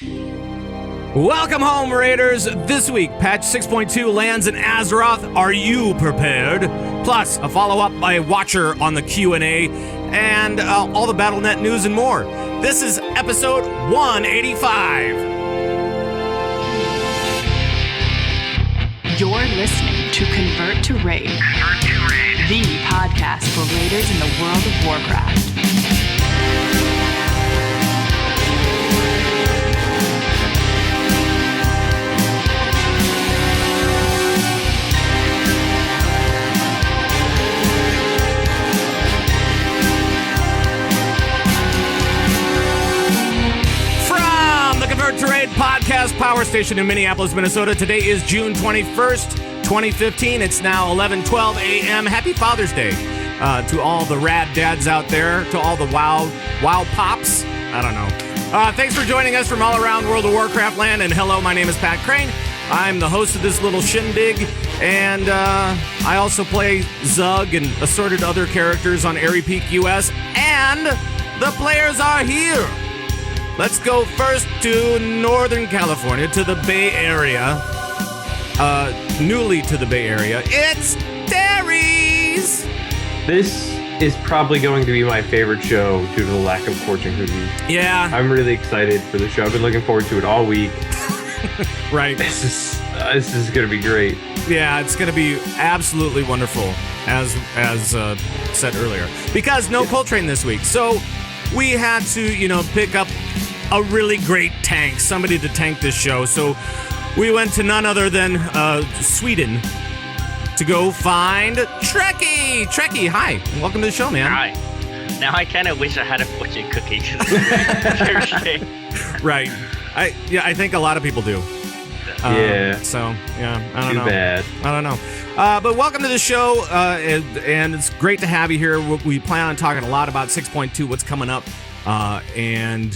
Welcome home, Raiders. This week, patch 6.2 lands in Azeroth. Are you prepared? Plus, a follow-up by Watcher on the Q&A, and all the BattleNet news and more. This is episode 185. You're listening to Convert to Raid, the podcast for raiders in the world of Warcraft. Convert to Raid podcast power station in Minneapolis, Minnesota. Today is June 21st, 2015. It's now 11:12 a.m. Happy Father's Day to all the rad dads out there, to all the wow pops. I don't know. Thanks for joining us from all around World of Warcraft land. And hello, my name is Pat Crane. I'm the host of this little shindig, and I also play Zug and assorted other characters on Airy Peak US. And the players are here. Let's go first to Northern California, to the Bay Area. Newly to the Bay Area, it's Darius! This is probably going to be my favorite show due to the lack of Fortune cookies. Yeah. I'm really excited for the show. I've been looking forward to it all week. Right. This is going to be great. Yeah, it's going to be absolutely wonderful, as said earlier. Because no Coltrane this week, so we had to, pick up a really great tank, somebody to tank this show. So we went to none other than Sweden to go find Treckie. Treckie, hi. Welcome to the show, man. Hi. Now I kind of wish I had a fortune cookie. Right. I think a lot of people do. Yeah. So, yeah, I don't know. Too bad. I don't know. But welcome to the show, and it's great to have you here. We plan on talking a lot about 6.2, what's coming up, and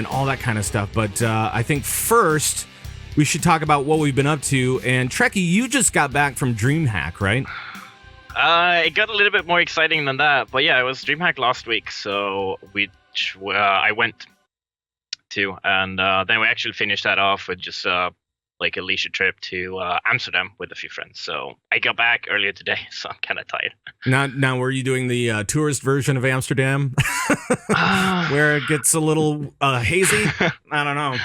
all that kind of stuff. But I think first we should talk about what we've been up to. And Treckie, you just got back from DreamHack, right? It got a little bit more exciting than that. But yeah, it was DreamHack last week, so I went to, and then we actually finished that off with just like a leisure trip to Amsterdam with a few friends. So I got back earlier today, so I'm kind of tired. Now, were you doing the tourist version of Amsterdam, where it gets a little hazy? I don't know.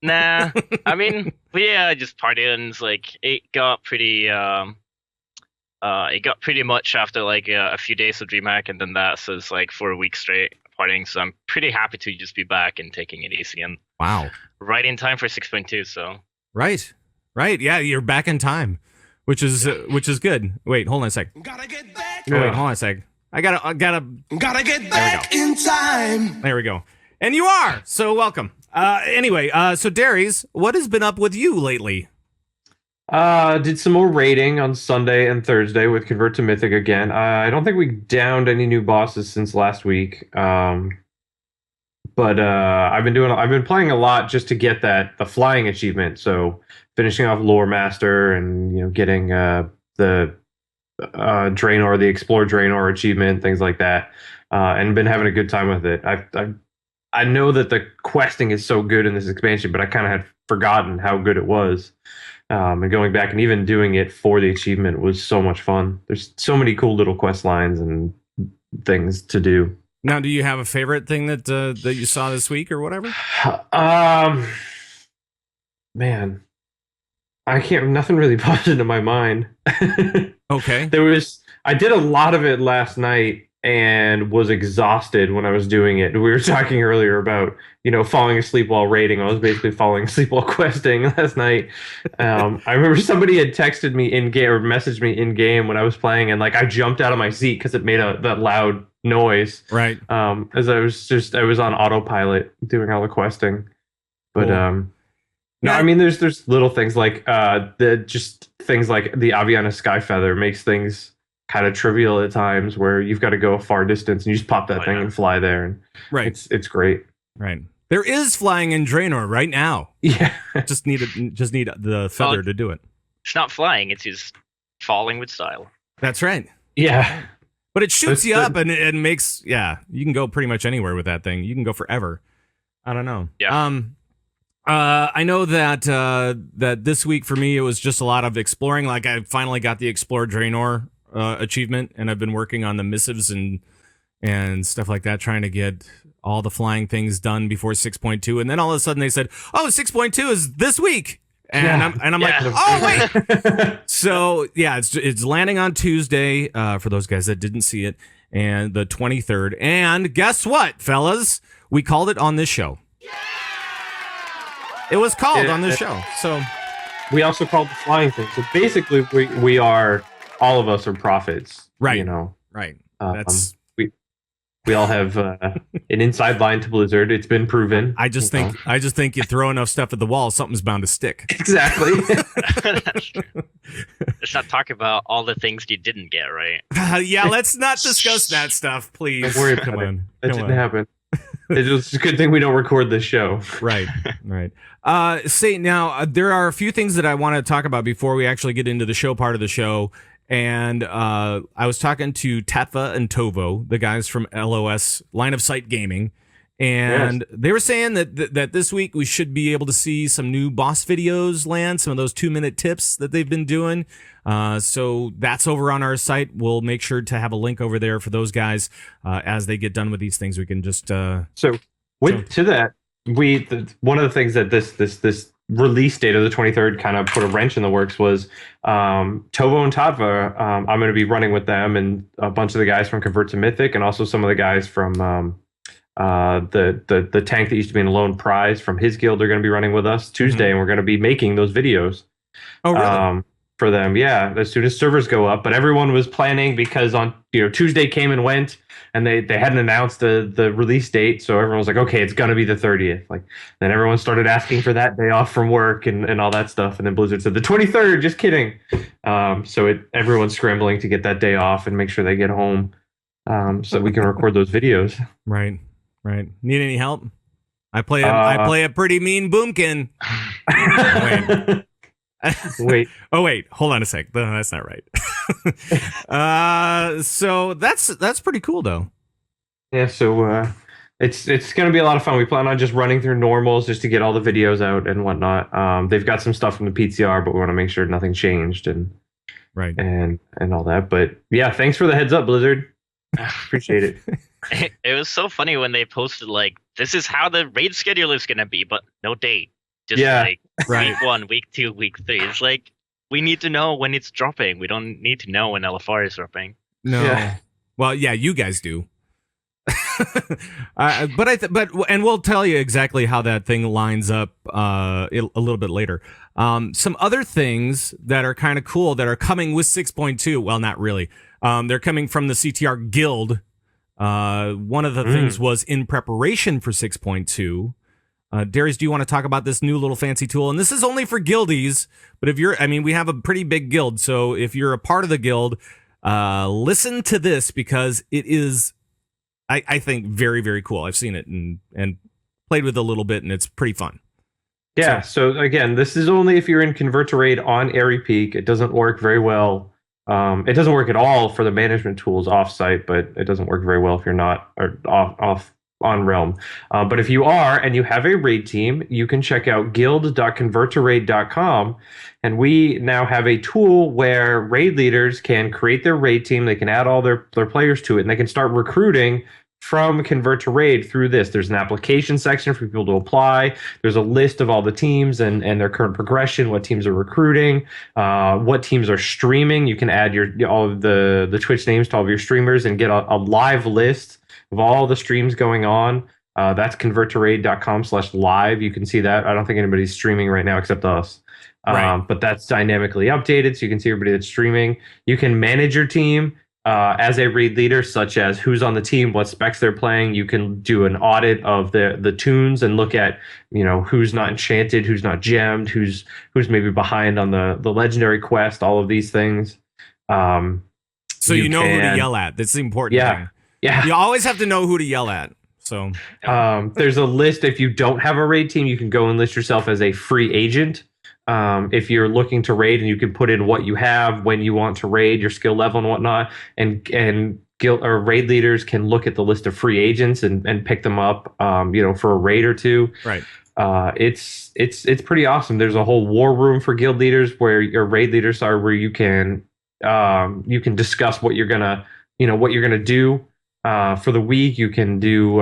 Nah, I mean, yeah, just partying. And like it got pretty much after like a few days of DreamHack, and then that, so it's like 4 weeks straight partying. So I'm pretty happy to just be back and taking it easy. And wow, right in time for 6.2. So. Right. Yeah, you're back in time, which is good. Wait, hold on a sec. Gotta get back. Oh, wait, hold on a sec. I gotta get back in time. There we go. And you are. So welcome. Anyway, so Darius, what has been up with you lately? Did some more raiding on Sunday and Thursday with Convert to Mythic again. I don't think we downed any new bosses since last week. But I've been playing a lot just to get the flying achievement. So finishing off Lore Master and getting the Draenor, the Explore Draenor achievement, things like that, and been having a good time with it. I know that the questing is so good in this expansion, but I kind of had forgotten how good it was. And going back and even doing it for the achievement was so much fun. There's so many cool little quest lines and things to do. Now, do you have a favorite thing that you saw this week or whatever? Man, I can't. Nothing really popped into my mind. Okay. I did a lot of it last night and was exhausted when I was doing it. We were talking earlier about falling asleep while raiding. I was basically falling asleep while questing last night. I remember somebody had texted me in game or messaged me in game when I was playing, and like I jumped out of my seat because it made that loud noise. Right. As I was on autopilot doing all the questing. But cool. No, I mean there's little things like things like the Aviana Skyfeather makes things kind of trivial at times where you've got to go a far distance and you just pop that thing and fly there, and right. It's great. Right. There is flying in Draenor right now. Yeah. just need the feather to do it. It's not flying, it's just falling with style. That's right. Yeah. But it shoots you up and it makes, you can go pretty much anywhere with that thing. You can go forever. I don't know. Yeah. I know that that this week for me it was just a lot of exploring. Like I finally got the Explore Draenor achievement, and I've been working on the missives and stuff like that, trying to get all the flying things done before 6.2. And then all of a sudden they said, "Oh, 6.2 is this week," and I'm like, "Oh wait!" So yeah, it's landing on Tuesday for those guys that didn't see it, and the 23rd. And guess what, fellas? We called it on this show. It was called on this show. So we also called the flying thing. So basically, we are, all of us are prophets. Right. You know. Right. That's we all have an inside line to Blizzard. It's been proven. I just think you throw enough stuff at the wall, something's bound to stick. Exactly. That's true. Let's not talk about all the things you didn't get, right? Yeah, let's not discuss that stuff, please. Don't worry about Come it. on. That didn't happen. It's a good thing we don't record this show. Right. Say now, there are a few things that I want to talk about before we actually get into the show part of the show. And I was talking to Tatva and Tovo, the guys from LOS Line of Sight Gaming, and they were saying that this week we should be able to see some new boss videos land, some of those 2-minute tips that they've been doing. So that's over on our site. We'll make sure to have a link over there for those guys as they get done with these things. We can just to that. One of the things that this release date of the 23rd kind of put a wrench in the works was Tovo and Tatva. I'm going to be running with them and a bunch of the guys from Convert to Mythic, and also some of the guys from the tank that used to be in Lone Prize from his guild are going to be running with us Tuesday, and we're going to be making those videos. Oh, really? For them, yeah, as soon as servers go up. But everyone was planning because on Tuesday came and went, and they hadn't announced the release date, so everyone was like, okay, it's gonna be the 30th. Like, then everyone started asking for that day off from work and all that stuff, and then Blizzard said the 23rd. Just kidding. So everyone's scrambling to get that day off and make sure they get home, so we can record those videos. Right. Need any help? I play a pretty mean boomkin. Wait. Wait. Oh wait, hold on a sec. No, that's not right. So that's pretty cool though. Yeah, so it's going to be a lot of fun. We plan on just running through normals just to get all the videos out and whatnot. They've got some stuff from the PTR, but we want to make sure nothing changed and all that. But yeah, thanks for the heads up, Blizzard. Appreciate it. It was so funny when they posted like, this is how the raid schedule is going to be, but no date. Just like week 1, week 2, week 3. It's like, we need to know when it's dropping. We don't need to know when LFR is dropping. No. Yeah. Well, yeah, you guys do. And we'll tell you exactly how that thing lines up a little bit later. Some other things that are kind of cool that are coming with 6.2. Well, not really. They're coming from the CTR Guild. One of the things was in preparation for 6.2. Darius, do you want to talk about this new little fancy tool? And this is only for guildies, but we have a pretty big guild. So if you're a part of the guild, listen to this because it is, I think, very, very cool. I've seen it and played with it a little bit, and it's pretty fun. Yeah. So again, this is only if you're in Convert to Raid on Airy Peak. It doesn't work very well. It doesn't work at all for the management tools offsite, but it doesn't work very well if you're not or off on Realm. But if you are and you have a raid team, you can check out guild.converttoraid.com, and we now have a tool where raid leaders can create their raid team. They can add all their players to it, and they can start recruiting from Convert to Raid through this. There's an application section for people to apply. There's a list of all the teams and their current progression, what teams are recruiting, what teams are streaming. You can add all of the Twitch names to all of your streamers and get a live list of all the streams going on. That's converttoraid.com/live. You can see that. I don't think anybody's streaming right now except us. But that's dynamically updated, so you can see everybody that's streaming. You can manage your team as a raid leader, such as who's on the team, what specs they're playing. You can do an audit of the tunes and look at who's not enchanted, who's not gemmed, who's maybe behind on the legendary quest. All of these things. So you know who to yell at. That's the important thing. Yeah. You always have to know who to yell at. So there's a list. If you don't have a raid team, you can go and list yourself as a free agent. If you're looking to raid, and you can put in what you have, when you want to raid, your skill level and whatnot, and guild or raid leaders can look at the list of free agents and pick them up, for a raid or two. Right. It's pretty awesome. There's a whole war room for guild leaders where your raid leaders are, where you can discuss what you're gonna do for the week. You can do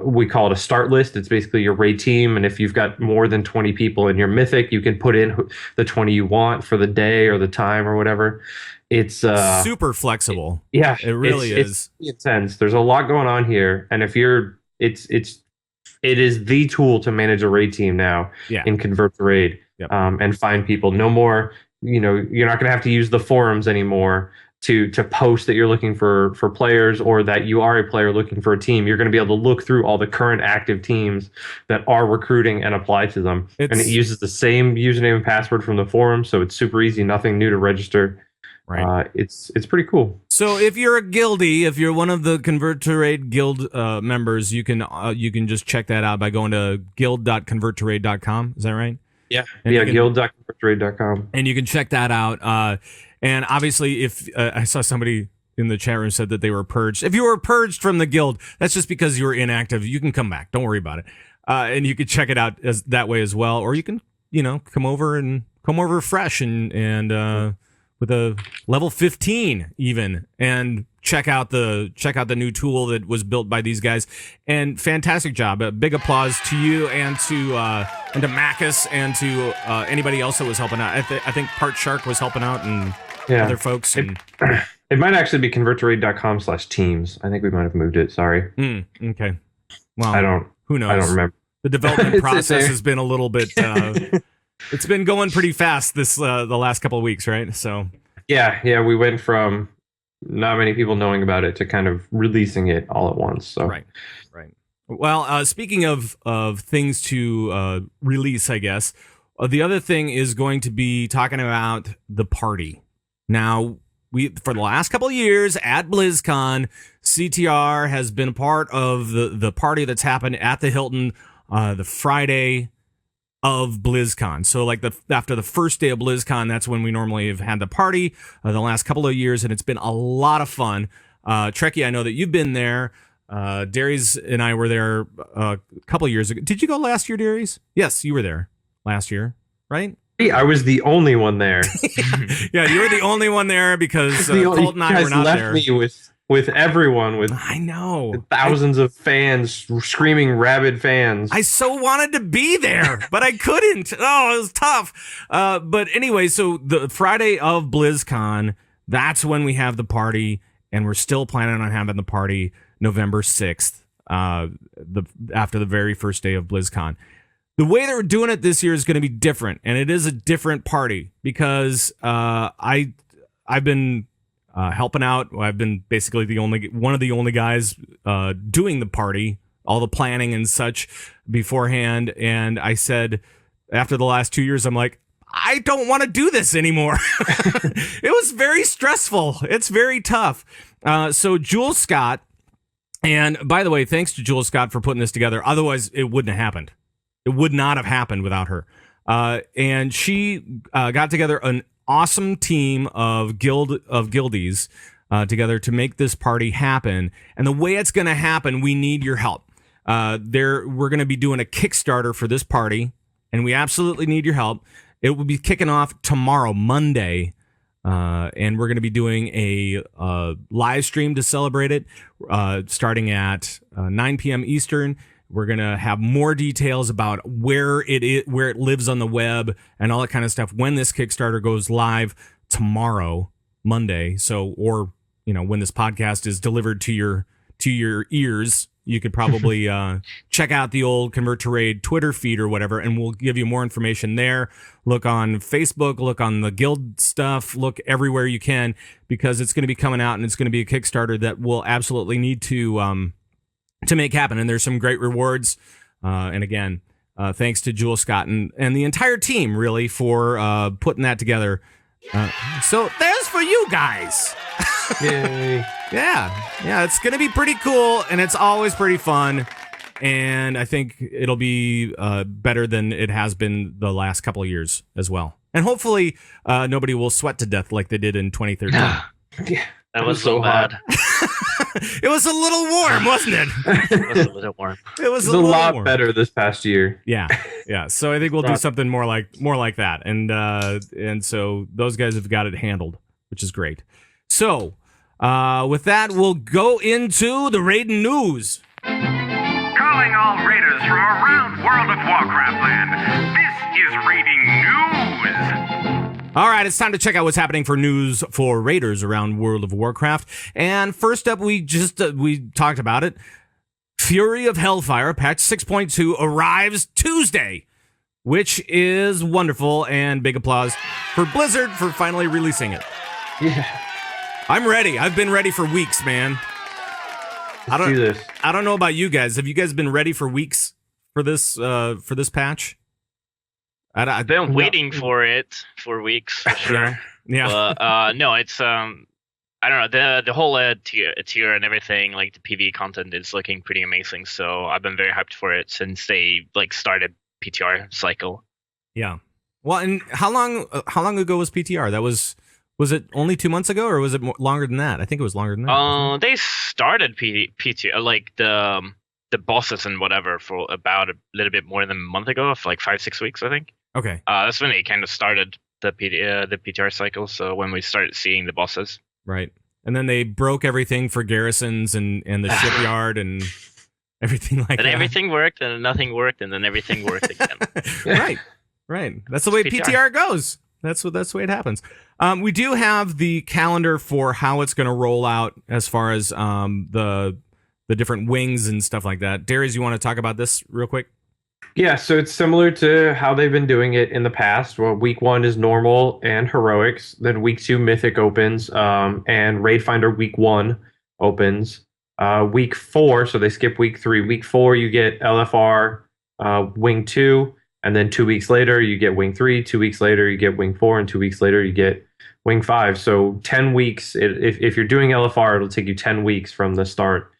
we call it a start list. It's basically your raid team, and if you've got more than 20 people in your mythic, you can put in the 20 you want for the day or the time or whatever. It's super flexible. Yeah, it really is. It's intense. There's a lot going on here, and if you're it is the tool to manage a raid team now in Convert to Raid. Yep. And find people. No more, you're not going to have to use the forums anymore to post that you're looking for players, or that you are a player looking for a team. You're going to be able to look through all the current active teams that are recruiting and apply to them. And it uses the same username and password from the forum, so it's super easy, nothing new to register. Right. It's pretty cool. So if you're a guildie, if you're one of the Convert to Raid guild members, you can just check that out by going to guild.converttoraid.com. Is that right? Yeah. Guild.converttoraid.com. And you can check that out. And obviously, if I saw somebody in the chat room said that they were purged. If you were purged from the guild, that's just because you were inactive. You can come back. Don't worry about it. And you can check it out that way as well. Or you can, come over fresh and with a level 15 even, and check out the new tool that was built by these guys. And fantastic job. A big applause to you and to Macus and to anybody else that was helping out. I think Part Shark was helping out, and other folks. And it might actually be converttoraid.com/teams. I think we might have moved it. Sorry. Okay. Well, who knows? I don't remember. The development process has been a little bit. It's been going pretty fast the last couple of weeks, right? So yeah, we went from not many people knowing about it to kind of releasing it all at once. So right. Well, speaking of things to release, I guess the other thing is going to be talking about the party. Now, for the last couple of years at BlizzCon, CTR has been a part of the party that's happened at the Hilton the Friday of BlizzCon. So like after the first day of BlizzCon, that's when we normally have had the party the last couple of years, and it's been a lot of fun. Treckie, I know that you've been there. Darius and I were there a couple of years ago. Did you go last year, Darius? Yes, you were there last year, right? I was the only one there. Yeah, you were the only one there because Colt and I were not left there. Me with everyone, with I know thousands of fans, screaming rabid fans. I so wanted to be there, but I couldn't. Oh, it was tough. But anyway, so the Friday of BlizzCon, that's when we have the party, and we're still planning on having the party November 6th, after the very first day of BlizzCon. The way that we're doing it this year is going to be different, and it is a different party because I've been helping out. I've been basically one of the only guys doing the party, all the planning and such beforehand. And I said, after the last 2 years, I'm like, I don't want to do this anymore. It was very stressful. It's very tough. So Jules Scott, and by the way, thanks to Jules Scott for putting this together. Otherwise, it wouldn't have happened. It would not have happened without her. And she got together an awesome team of guildies together to make this party happen. And the way it's going to happen, we need your help. We're going to be doing a Kickstarter for this party, and we absolutely need your help. It will be kicking off tomorrow, Monday, and we're going to be doing a live stream to celebrate it, starting at 9 p.m. Eastern. We're going to have more details about where it lives on the web and all that kind of stuff when this Kickstarter goes live tomorrow, Monday. So, or, when this podcast is delivered to your ears, you could probably check out the old Convert to Raid Twitter feed or whatever, and we'll give you more information there. Look on Facebook, look on the guild stuff, look everywhere you can, because it's going to be coming out, and it's going to be a Kickstarter that we'll absolutely need to make happen. And there's some great rewards. And again, thanks to Jules Scott and the entire team, really, for putting that together. So there's for you guys. Yay. Yeah, it's going to be pretty cool, and it's always pretty fun. And I think it'll be better than it has been the last couple of years as well. And hopefully nobody will sweat to death like they did in 2013. Yeah, that was so bad. It was a little warm, wasn't it? It was a little warm. It was It's a a little lot warm. better this past year. Yeah. So I think we'll do something more like that, and so those guys have got it handled, which is great. So with that, we'll go into the raiding news. Calling all raiders from around World of Warcraft land. This is raiding news. All right, it's time to check out what's happening for news for raiders around World of Warcraft. And first up, we talked about it. Fury of Hellfire, patch 6.2, arrives Tuesday, which is wonderful, and big applause for Blizzard for finally releasing it. Yeah. I'm ready. I've been ready for weeks, man. Let's do this. I don't know about you guys. Have you guys been ready for weeks for this patch? I've been waiting for it for weeks, for sure. Yeah. But no, it's I don't know, the whole tier and everything, like the PvE content is looking pretty amazing. So I've been very hyped for it since they started PTR cycle. Yeah. Well, and how long ago was PTR? That was it only 2 months ago, or was it longer than that? I think it was longer than that. They started PTR, like the bosses and whatever, for about a little bit more than a month ago, for like 5-6 weeks, I think. Okay. That's when they kind of started the PTR cycle. So when we started seeing the bosses. Right. And then they broke everything for garrisons and the shipyard and everything like that. And everything worked, and then nothing worked, and then everything worked again. Right. That's the way PTR goes. That's the way it happens. We do have the calendar for how it's going to roll out as far as the different wings and stuff like that. Darius, you want to talk about this real quick? Yeah, so it's similar to how they've been doing it in the past. Well, week 1 is normal and heroics. Then week 2, mythic opens, and Raid Finder week 1 opens. Week 4, so they skip week 3. Week 4, you get LFR wing 2, and then 2 weeks later you get wing 3. 2 weeks later you get wing 4, and 2 weeks later you get wing 5. So 10 weeks. If you're doing LFR, it'll take you 10 weeks from the start.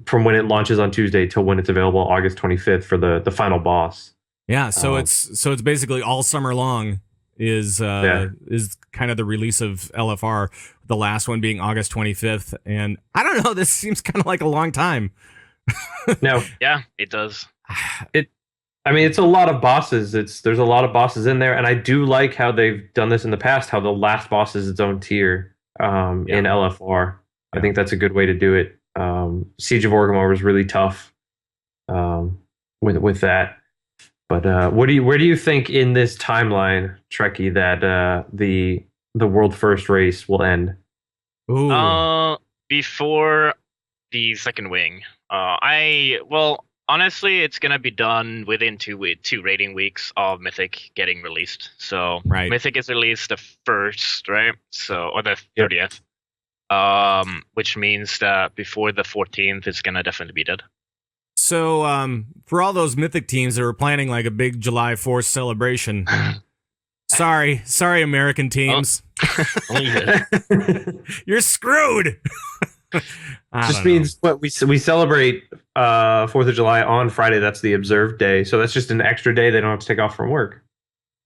From when it launches on Tuesday till when it's available August 25th for the final boss. Yeah, so it's basically all summer long is kind of the release of LFR, the last one being August 25th, and I don't know, this seems kind of like a long time. No. Yeah, it does. It's a lot of bosses. There's a lot of bosses in there, and I do like how they've done this in the past, how the last boss is its own tier in LFR. I think that's a good way to do it. Siege of Orgrimmar was really tough with that. But where do you think in this timeline, Trekkie, that the world first race will end? Ooh. Before the second wing. Honestly, it's gonna be done within 2 raiding weeks of Mythic getting released. So right. Mythic is released the 1st, right? So, or the 30th. Which means that before the 14th, it's gonna definitely be dead. So, for all those Mythic teams that were planning like a big July 4th celebration, sorry, American teams, you're screwed. Just means what we celebrate 4th of July on Friday. That's the observed day, so that's just an extra day they don't have to take off from work.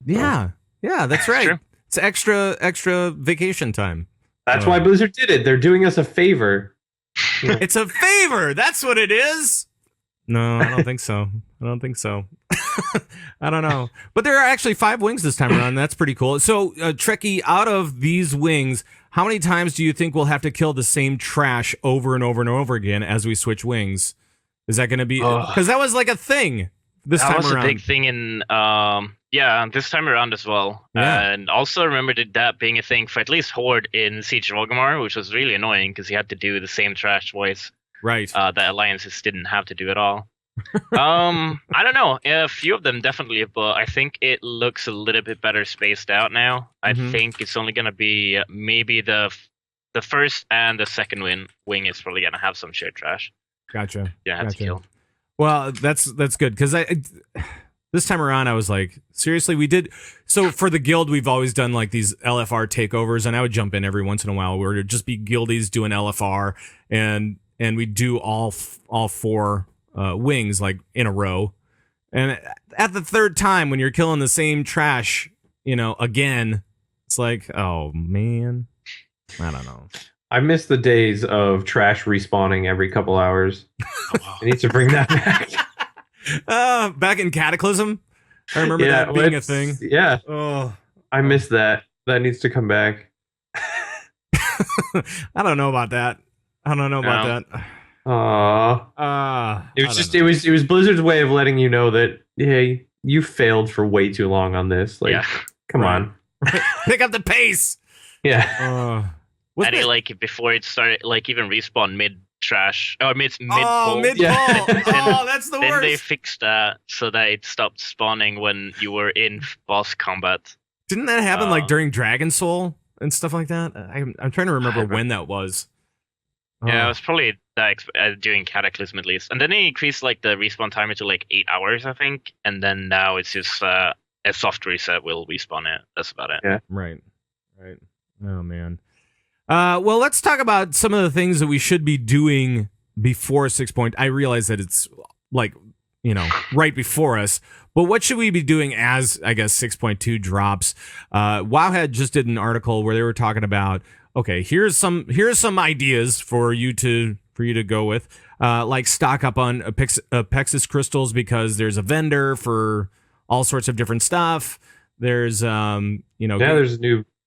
Yeah, that's right. True. It's extra vacation time. That's why Blizzard did it. They're doing us a favor. It's a favor. That's what it is. No, I don't think so. I don't know. But there are actually 5 wings this time around. That's pretty cool. So, Trekkie, out of these wings, how many times do you think we'll have to kill the same trash over and over and over again as we switch wings? Is that going to be... Because that was like a thing this time around. That was a big thing in... this time around as well. Yeah. And also remember that being a thing for at least Horde in Siege of Orgrimmar, which was really annoying because you had to do the same trash twice. Right. That alliances didn't have to do at all. I don't know. A few of them definitely, but I think it looks a little bit better spaced out now. I think it's only going to be maybe the first and the second wing is probably going to have some shared trash. Gotcha. Yeah, have to kill. Well, that's good because this time around, I was like, seriously, we did. So for the guild, we've always done like these LFR takeovers, and I would jump in every once in a while. Where it'd just be guildies doing LFR, and we do all 4 wings like in a row. And at the 3rd time, when you're killing the same trash, again, it's like, oh man, I don't know. I miss the days of trash respawning every couple hours. I need to bring that back. Back in Cataclysm, I remember that being a thing. Yeah. Oh, I miss that. That needs to come back. I don't know about that. That. It was Blizzard's way of letting you know that, hey, you failed for way too long on this. Like, come on. Pick up the pace. Yeah. And like before it started, like even respawn mid trash or mid mid pull. Yeah. Oh, that's the Then worst. they fixed that so that it stopped spawning when you were in boss combat. Didn't that happen like during Dragon Soul and stuff like that? I'm trying to remember when that was. Yeah, it was probably that during Cataclysm at least. And then they increased like the respawn timer to like 8 hours, I think. And then now it's just a soft reset will respawn it. That's about it. Yeah. Right. Oh man. Well, let's talk about some of the things that we should be doing before 6. I realize that it's like, right before us, but what should we be doing as, I guess, 6.2 drops? Wowhead just did an article where they were talking about, okay, here's some ideas for you to go with, like stock up on Apexis crystals because there's a vendor for all sorts of different stuff. There's there's a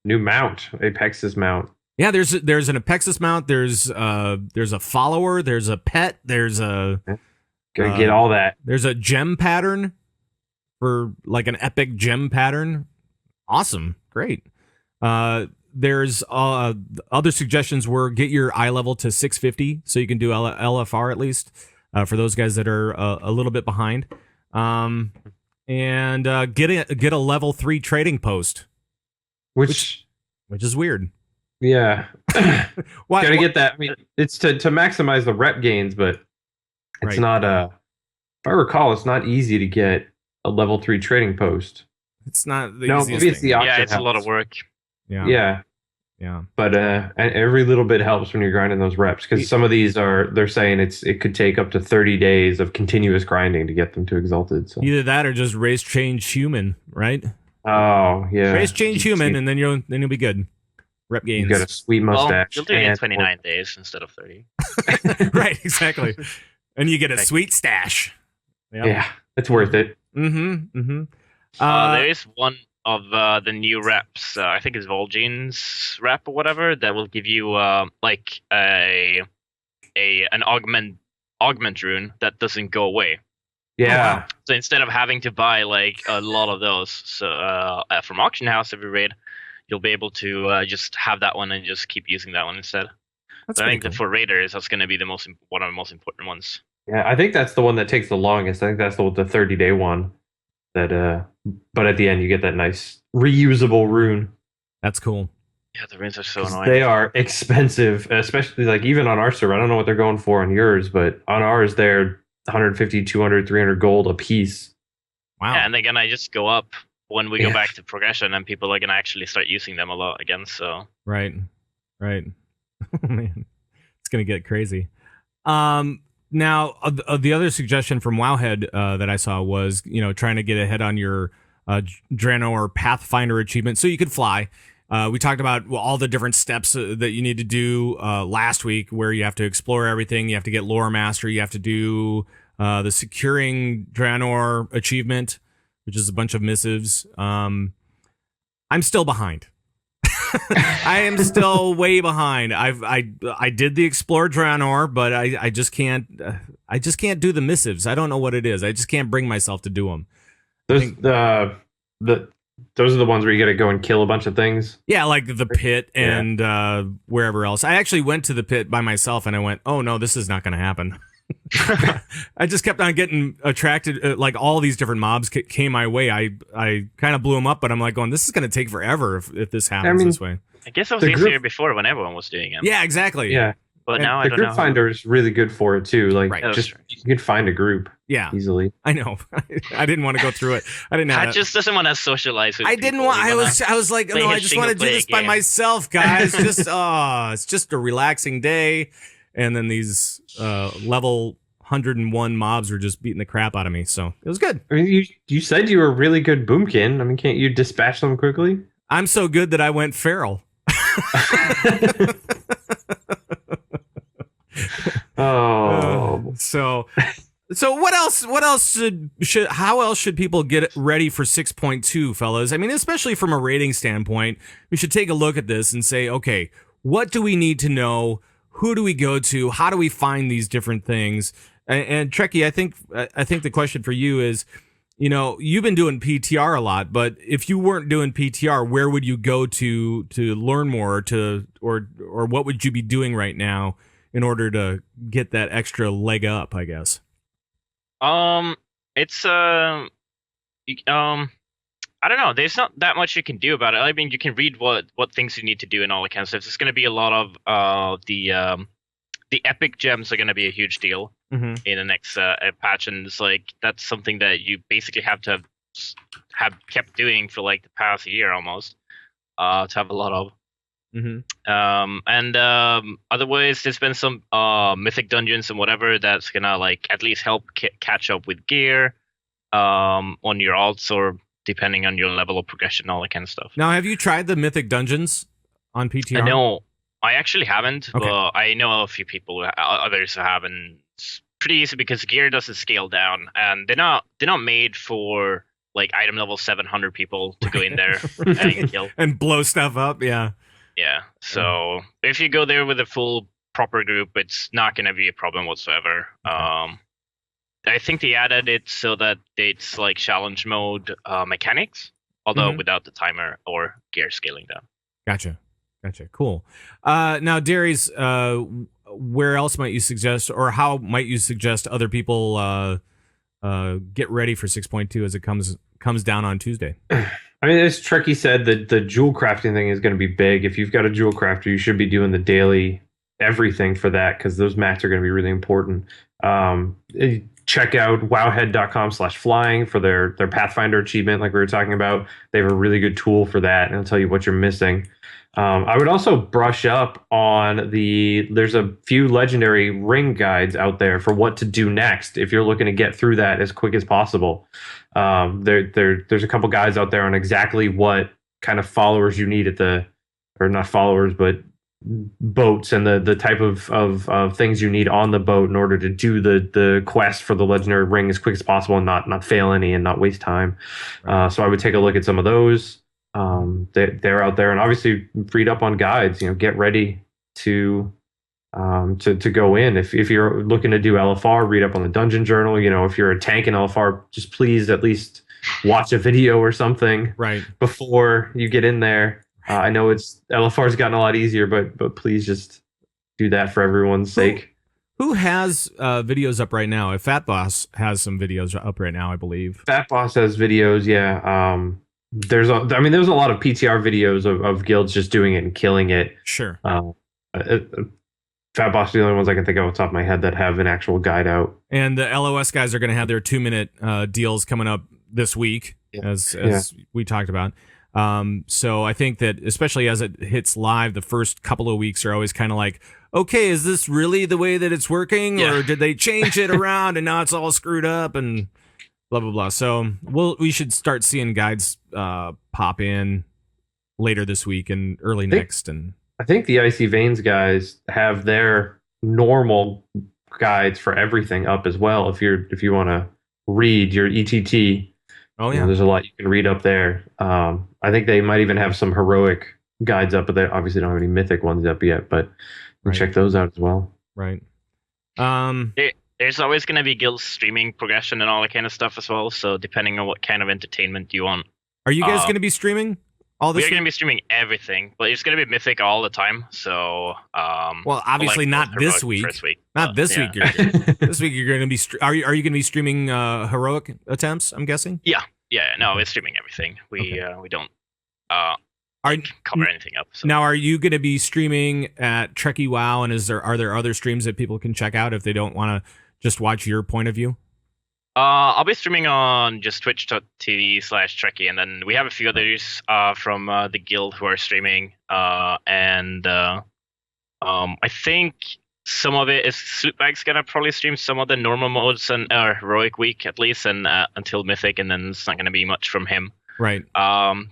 new mount, Apexis mount. Yeah, there's an Apexis mount. There's a follower. There's a pet. There's a gotta get all that. There's a gem pattern for like an epic gem pattern. Awesome, great. There's other suggestions were get your eye level to 650 so you can do LFR at least for those guys that are a little bit behind. And get a level 3 trading post, which is weird. Yeah. Gotta get that. I mean, it's to maximize the rep gains, but it's not if I recall, it's not easy to get a level 3 trading post. It's not the easiest maybe it's thing. It's a lot of work. Yeah. But every little bit helps when you're grinding those reps, because some of these they're saying it could take up to 30 days of continuous grinding to get them to exalted. So either that or just race change human, right? Oh yeah, race change human, and then you'll be good. Rep gains. You got a sweet mustache. You'll do it in 29 days instead of 30. Right, exactly. And you get a sweet stash. Yep. Yeah, it's worth it. Mm-hmm. There is one of the new reps. I think it's Vol'jin's rep or whatever that will give you like an augment rune that doesn't go away. Yeah. Oh, wow. So instead of having to buy like a lot of those, from auction house every raid, you'll be able to just have that one and just keep using that one instead. So I think that for raiders, that's going to be one of the most important ones. Yeah, I think that's the one that takes the longest. I think that's the 30-day one. That but at the end you get that nice reusable rune. That's cool. Yeah, the runes are so annoying. They are expensive, especially like even on our server. I don't know what they're going for on yours, but on ours they're 150, 200, 300 gold a piece. Wow. Yeah, and they're gonna just go up when we go back to progression, and people are gonna actually start using them a lot again. So right. Oh man, it's gonna get crazy. Now, the other suggestion from Wowhead that I saw was, trying to get ahead on your Draenor Pathfinder achievement so you could fly. We talked about all the different steps that you need to do last week, where you have to explore everything. You have to get Lore Master. You have to do the Securing Draenor achievement, which is a bunch of missives. I'm still behind. I am still way behind. I did the Explore Draenor, but I just can't do the missives. I don't know what it is. I just can't bring myself to do them. Those are the ones where you got to go and kill a bunch of things. Yeah, like the pit and wherever else. I actually went to the pit by myself, and I went, "Oh no, this is not going to happen." I just kept on getting attracted. Like all these different mobs came my way. I kind of blew them up, but I'm like going, this is going to take forever if this happens this way. I guess it was easier before when everyone was doing it. Yeah, exactly. Yeah. But now I don't know. The group finder is really good for it too. Like you can find a group. Yeah, easily. I know. I didn't want to go through it. I didn't. Pat just doesn't want to socialize with I didn't people. want. I was like, no, I just want to do this by myself, guys. It's just a relaxing day. And then these level 101 mobs were just beating the crap out of me. So it was good. I mean, you said you were a really good boomkin. I mean, can't you dispatch them quickly? I'm so good that I went feral. Oh, So what else? What else should? How else should people get ready for 6.2, fellas? I mean, especially from a rating standpoint, we should take a look at this and say, okay, what do we need to know? Who do we go to? How do we find these different things? And Trekkie, I think the question for you is, you know, you've been doing PTR a lot, but if you weren't doing PTR, where would you go to learn more, or what would you be doing right now in order to get that extra leg up, I guess? It's I don't know. There's not that much you can do about it. I mean, you can read what things you need to do and all that kind of stuff. There's going to be a lot of the epic gems are going to be a huge deal in the next patch, and it's like that's something that you basically have to have kept doing for like the past year almost to have a lot of. Otherwise, there's been some mythic dungeons and whatever that's gonna like at least help catch up with gear on your alts or depending on your level of progression, all that kind of stuff. Now, have you tried the mythic dungeons on PTR? No, I actually haven't, Okay. but I know a few people, others who have, and it's pretty easy because gear doesn't scale down, and they're not made for like item level 700 people to go in there and kill and blow stuff up. Yeah. Yeah. So if you go there with a full proper group, it's not going to be a problem whatsoever. I think they added it so that it's like challenge mode mechanics, although without the timer or gear scaling down. Gotcha. Cool. Now, Darius, where else might you suggest, or how might you suggest other people get ready for 6.2 as it comes down on Tuesday? I mean, as Trekkie said, the jewel crafting thing is going to be big. If you've got a jewel crafter, you should be doing the daily everything for that because those mats are going to be really important. Check out wowhead.com/flying for their Pathfinder achievement, like we were talking about. They have a really good tool for that, and it'll tell you what you're missing. I would also brush up on there's a few legendary ring guides out there for what to do next if you're looking to get through that as quick as possible. There's a couple guides out there on exactly what kind of followers you need or not followers, but boats and the type of things you need on the boat in order to do the quest for the legendary ring as quick as possible and not fail any and not waste time. So I would take a look at some of those. They're out there and obviously read up on guides. You know, get ready to go in. If you're looking to do LFR, read up on the dungeon journal. You know, if you're a tank in LFR, just please at least watch a video or something before you get in there. I know LFR's gotten a lot easier, but please just do that for everyone's sake. Who has videos up right now? Fat Boss has some videos up right now, I believe. Fat Boss has videos, yeah. There's a lot of PTR videos of guilds just doing it and killing it. Sure. Fat Boss are the only ones I can think of off the top of my head that have an actual guide out. And the LOS guys are going to have their 2-minute deals coming up this week, as we talked about. So I think that especially as it hits live, the first couple of weeks are always kind of like, okay, is this really the way that it's working, or did they change it around and now it's all screwed up and blah blah blah. So we should start seeing guides pop in later this week and early next. And I think the Icy Veins guys have their normal guides for everything up as well. If you want to read your ETT. Oh yeah, you know, there's a lot you can read up there. I think they might even have some heroic guides up, but they obviously don't have any mythic ones up yet. But check those out as well. Right. There's always going to be guilds streaming progression and all that kind of stuff as well. So depending on what kind of entertainment you want. Are you guys going to be streaming all this? We're going to be streaming everything, but it's going to be mythic all the time. So well, obviously not this week. Not this week. This week you're going to be. Are you going to be streaming heroic attempts? I'm guessing. Yeah. No, we're streaming everything. We don't cover anything up. So. Now, are you going to be streaming at Trekkie WoW? And are there other streams that people can check out if they don't want to just watch your point of view? I'll be streaming on just twitch.tv/Treckie, and then we have a few others from the guild who are streaming. And I think some of it is Sloopbag's gonna probably stream some of the normal modes and heroic week at least, and until mythic, and then it's not gonna be much from him. Right.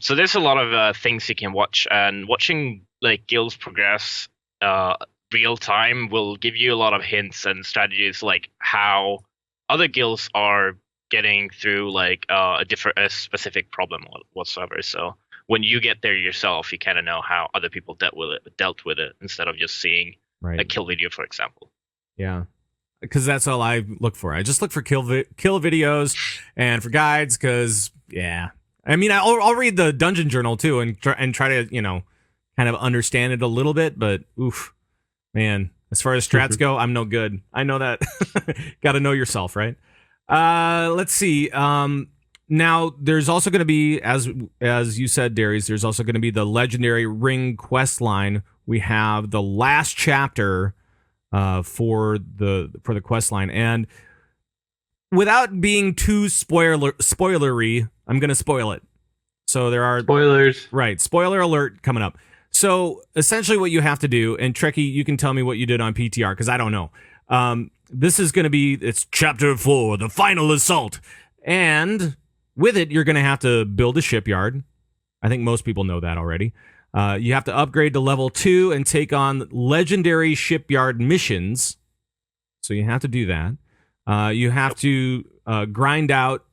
So there's a lot of things you can watch, and watching like guilds progress real time will give you a lot of hints and strategies, like how other guilds are getting through like a specific problem whatsoever. So when you get there yourself, you kind of know how other people dealt with it instead of just seeing a kill video, for example. Yeah. Because that's all I look for. I just look for kill videos and for guides. Because I mean, I'll read the dungeon journal too and try to kind of understand it a little bit. But oof, man, as far as strats go, I'm no good. I know that. Got to know yourself, right? Let's see. Now there's also going to be, as you said, Darius, there's also going to be the legendary ring quest line. We have the last chapter for the quest line, and without being too spoilery, I'm gonna spoil it. So there are spoilers, right? Spoiler alert coming up. So essentially, what you have to do, and Treckie, you can tell me what you did on PTR because I don't know. This is gonna be it's chapter 4, the final assault, and with it, you're gonna have to build a shipyard. I think most people know that already. You have to upgrade to level 2 and take on legendary shipyard missions. So you have to do that. You have to grind out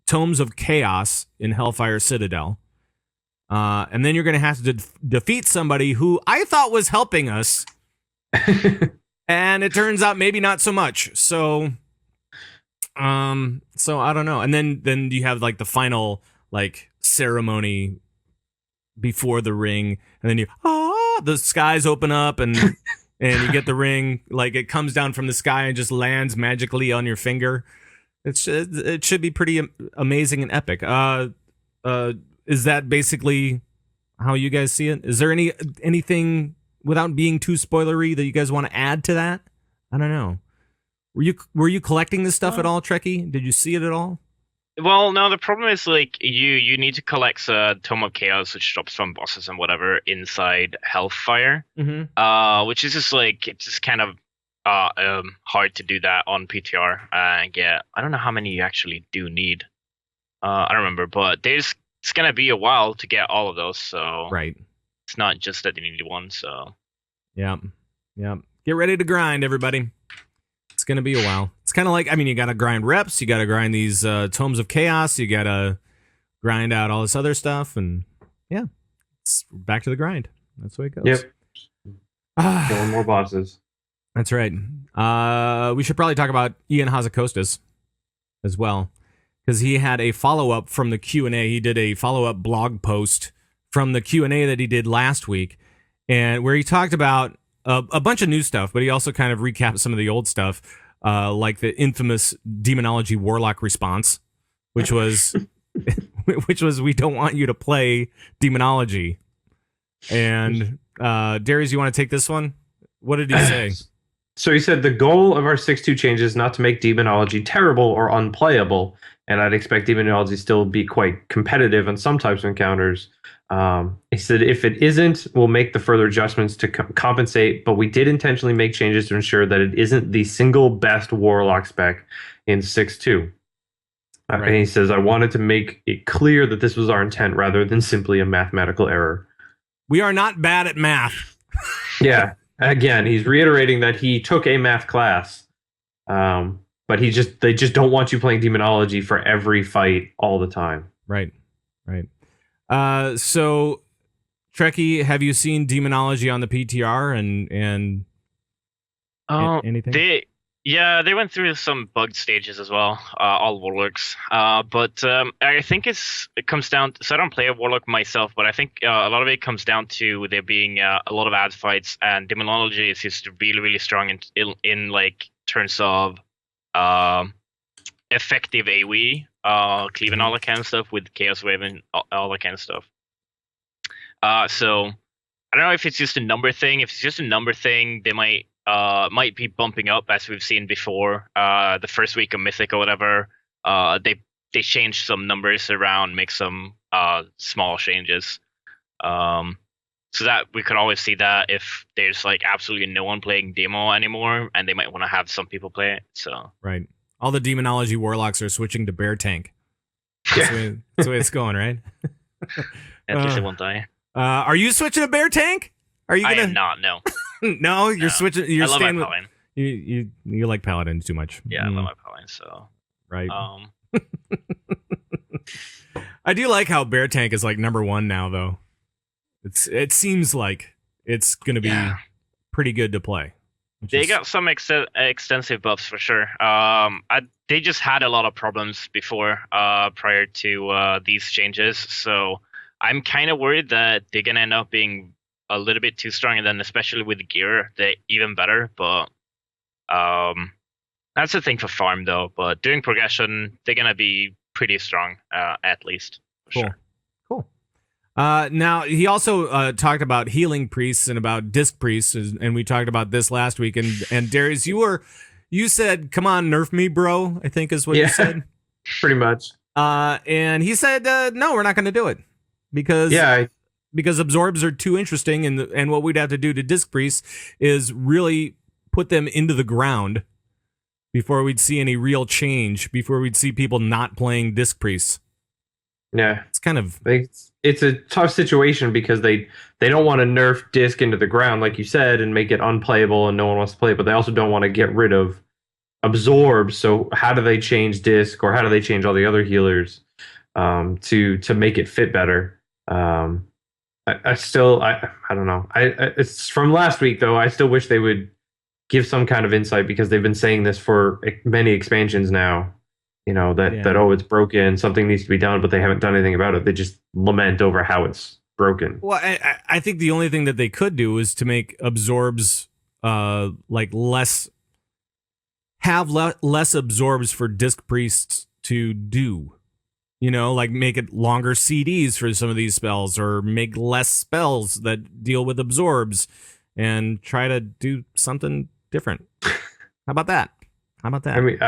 Tomes of Chaos in Hellfire Citadel. And then you're going to have to defeat somebody who I thought was helping us. And it turns out maybe not so much. So I don't know. And then you have like the final like ceremony before the ring, and then the skies open up and you get the ring, like it comes down from the sky and just lands magically on your finger. It should be pretty amazing and epic. Is that basically how you guys see it? Is there anything without being too spoilery that you guys want to add to that? I don't know. Were you collecting this stuff at all, Trekkie? Did you see it at all? Well, no, the problem is like you need to collect Tome of Chaos, which drops from bosses and whatever inside Hellfire, which is just like it's just kind of hard to do that on PTR and get. I don't know how many you actually do need. I don't remember, but it's gonna be a while to get all of those. So right, it's not just that you need one. So yeah, get ready to grind, everybody. It's going to be a while. It's kind of like, I mean, you got to grind reps. You got to grind these Tomes of Chaos. You got to grind out all this other stuff. And yeah, it's back to the grind. That's the way it goes. Yep. Killing more bosses. That's right. We should probably talk about Ian Hazzikostas as well, because he had a follow-up from the Q&A. He did a follow-up blog post from the Q&A that he did last week, and where he talked about a bunch of new stuff, but he also kind of recapped some of the old stuff, like the infamous Demonology Warlock response, which was we don't want you to play Demonology. And Darius, you want to take this one? What did he say? So he said the goal of our 6.2 change is not to make Demonology terrible or unplayable, and I'd expect Demonology still be quite competitive on some types of encounters. He said if it isn't, we'll make the further adjustments to compensate, but we did intentionally make changes to ensure that it isn't the single best Warlock spec in 6.2. Right. And he says, I wanted to make it clear that this was our intent rather than simply a mathematical error. We are not bad at math. Yeah. Again, he's reiterating that he took a math class, but they just don't want you playing Demonology for every fight all the time. Right. So, Trekkie, have you seen Demonology on the PTR and anything? They went through some bugged stages as well, all Warlocks. But I think it comes down to, so I don't play a Warlock myself, but I think a lot of it comes down to there being a lot of ad fights, and Demonology is just really, really strong in like terms of effective AoE, cleave and all that kind of stuff with Chaos Wave and all that kind of stuff. So I don't know if it's just a number thing. If it's just a number thing, they might be bumping up, as we've seen before. The first week of Mythic or whatever, they changed some numbers around, make some small changes. So that we could always see that if there's like absolutely no one playing Demo anymore, and they might want to have some people play it. So right. All the Demonology Warlocks are switching to Bear Tank. That's the way it's going, right? At least it won't die. Are you switching to Bear Tank? Are you gonna? I am not, no. No, you're switching. You're I love my staying with, paladin. you like paladin too much. Yeah, I love my paladin. So right. um, I do like how bear tank is like number one now, though. It seems like it's going to be pretty good to play. They got some extensive buffs for sure. They just had a lot of problems before, prior to these changes. So I'm kind of worried that they're gonna end up being a little bit too strong, and then especially with the gear, they're even better. But that's the thing for farm though. But during progression, they're gonna be pretty strong, at least. For Cool. sure. Cool. Now he also talked about healing priests and about disc priests, and we talked about this last week. And Darius, you said, "Come on, nerf me, bro." I think is what you said. Pretty much. And he said, "No, we're not going to do it because because absorbs are too interesting, and what we'd have to do to disc priests is really put them into the ground before we'd see any real change. Before we'd see people not playing disc priests." Yeah, It's kind of it's a tough situation because they don't want to nerf disc into the ground, like you said, and make it unplayable and no one wants to play it, but they also don't want to get rid of absorb. So how do they change disc, or how do they change all the other healers to make it fit better? I don't know. It's from last week though. I still wish they would give some kind of insight, because they've been saying this for many expansions now. You know, that it's broken, something needs to be done, but they haven't done anything about it. They just lament over how it's broken. Well, I think the only thing that they could do is to make absorbs like less absorbs for disc priests to do. You know, like make it longer CDs for some of these spells, or make less spells that deal with absorbs, and try to do something different. How about that? I mean,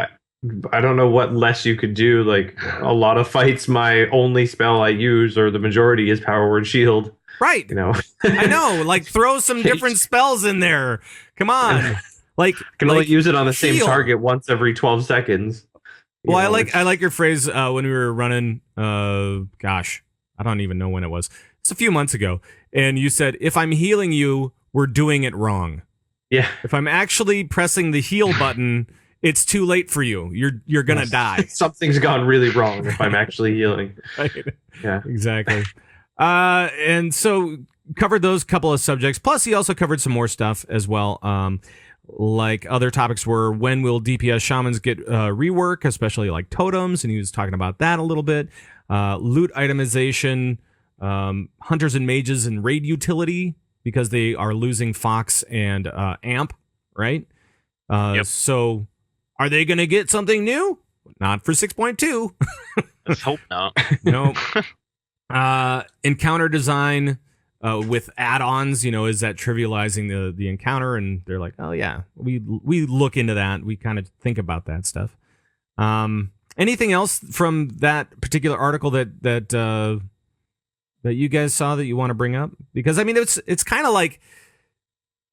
I don't know what less you could do. Like, a lot of fights, my only spell I use, or the majority, is Power Word Shield. Right. You know. I know. Like, throw some different spells in there. Come on. Like, I can only use it on the same heal. target once every 12 seconds. Well, I like your phrase when we were running. Gosh, I don't even know when it was. It's a few months ago, and you said, "If I'm healing you, we're doing it wrong." Yeah. If I'm actually pressing the heal button, it's too late for you. You're gonna die. Something's gone really wrong if I'm actually healing. Right. Yeah. Exactly. And so covered those couple of subjects. Plus, he also covered some more stuff as well. Like other topics were, when will DPS shamans get rework, especially like totems, and he was talking about that a little bit. Loot itemization, hunters and mages, and raid utility, because they are losing Fox and Amp, right? Yep. So are they going to get something new? Not for 6.2. Let's hope not. No. Encounter design with add-ons, you know, is that trivializing the encounter? And they're like, oh yeah, we look into that. We kind of think about that stuff. Anything else from that particular article that you guys saw that you want to bring up? Because I mean, it's kind of like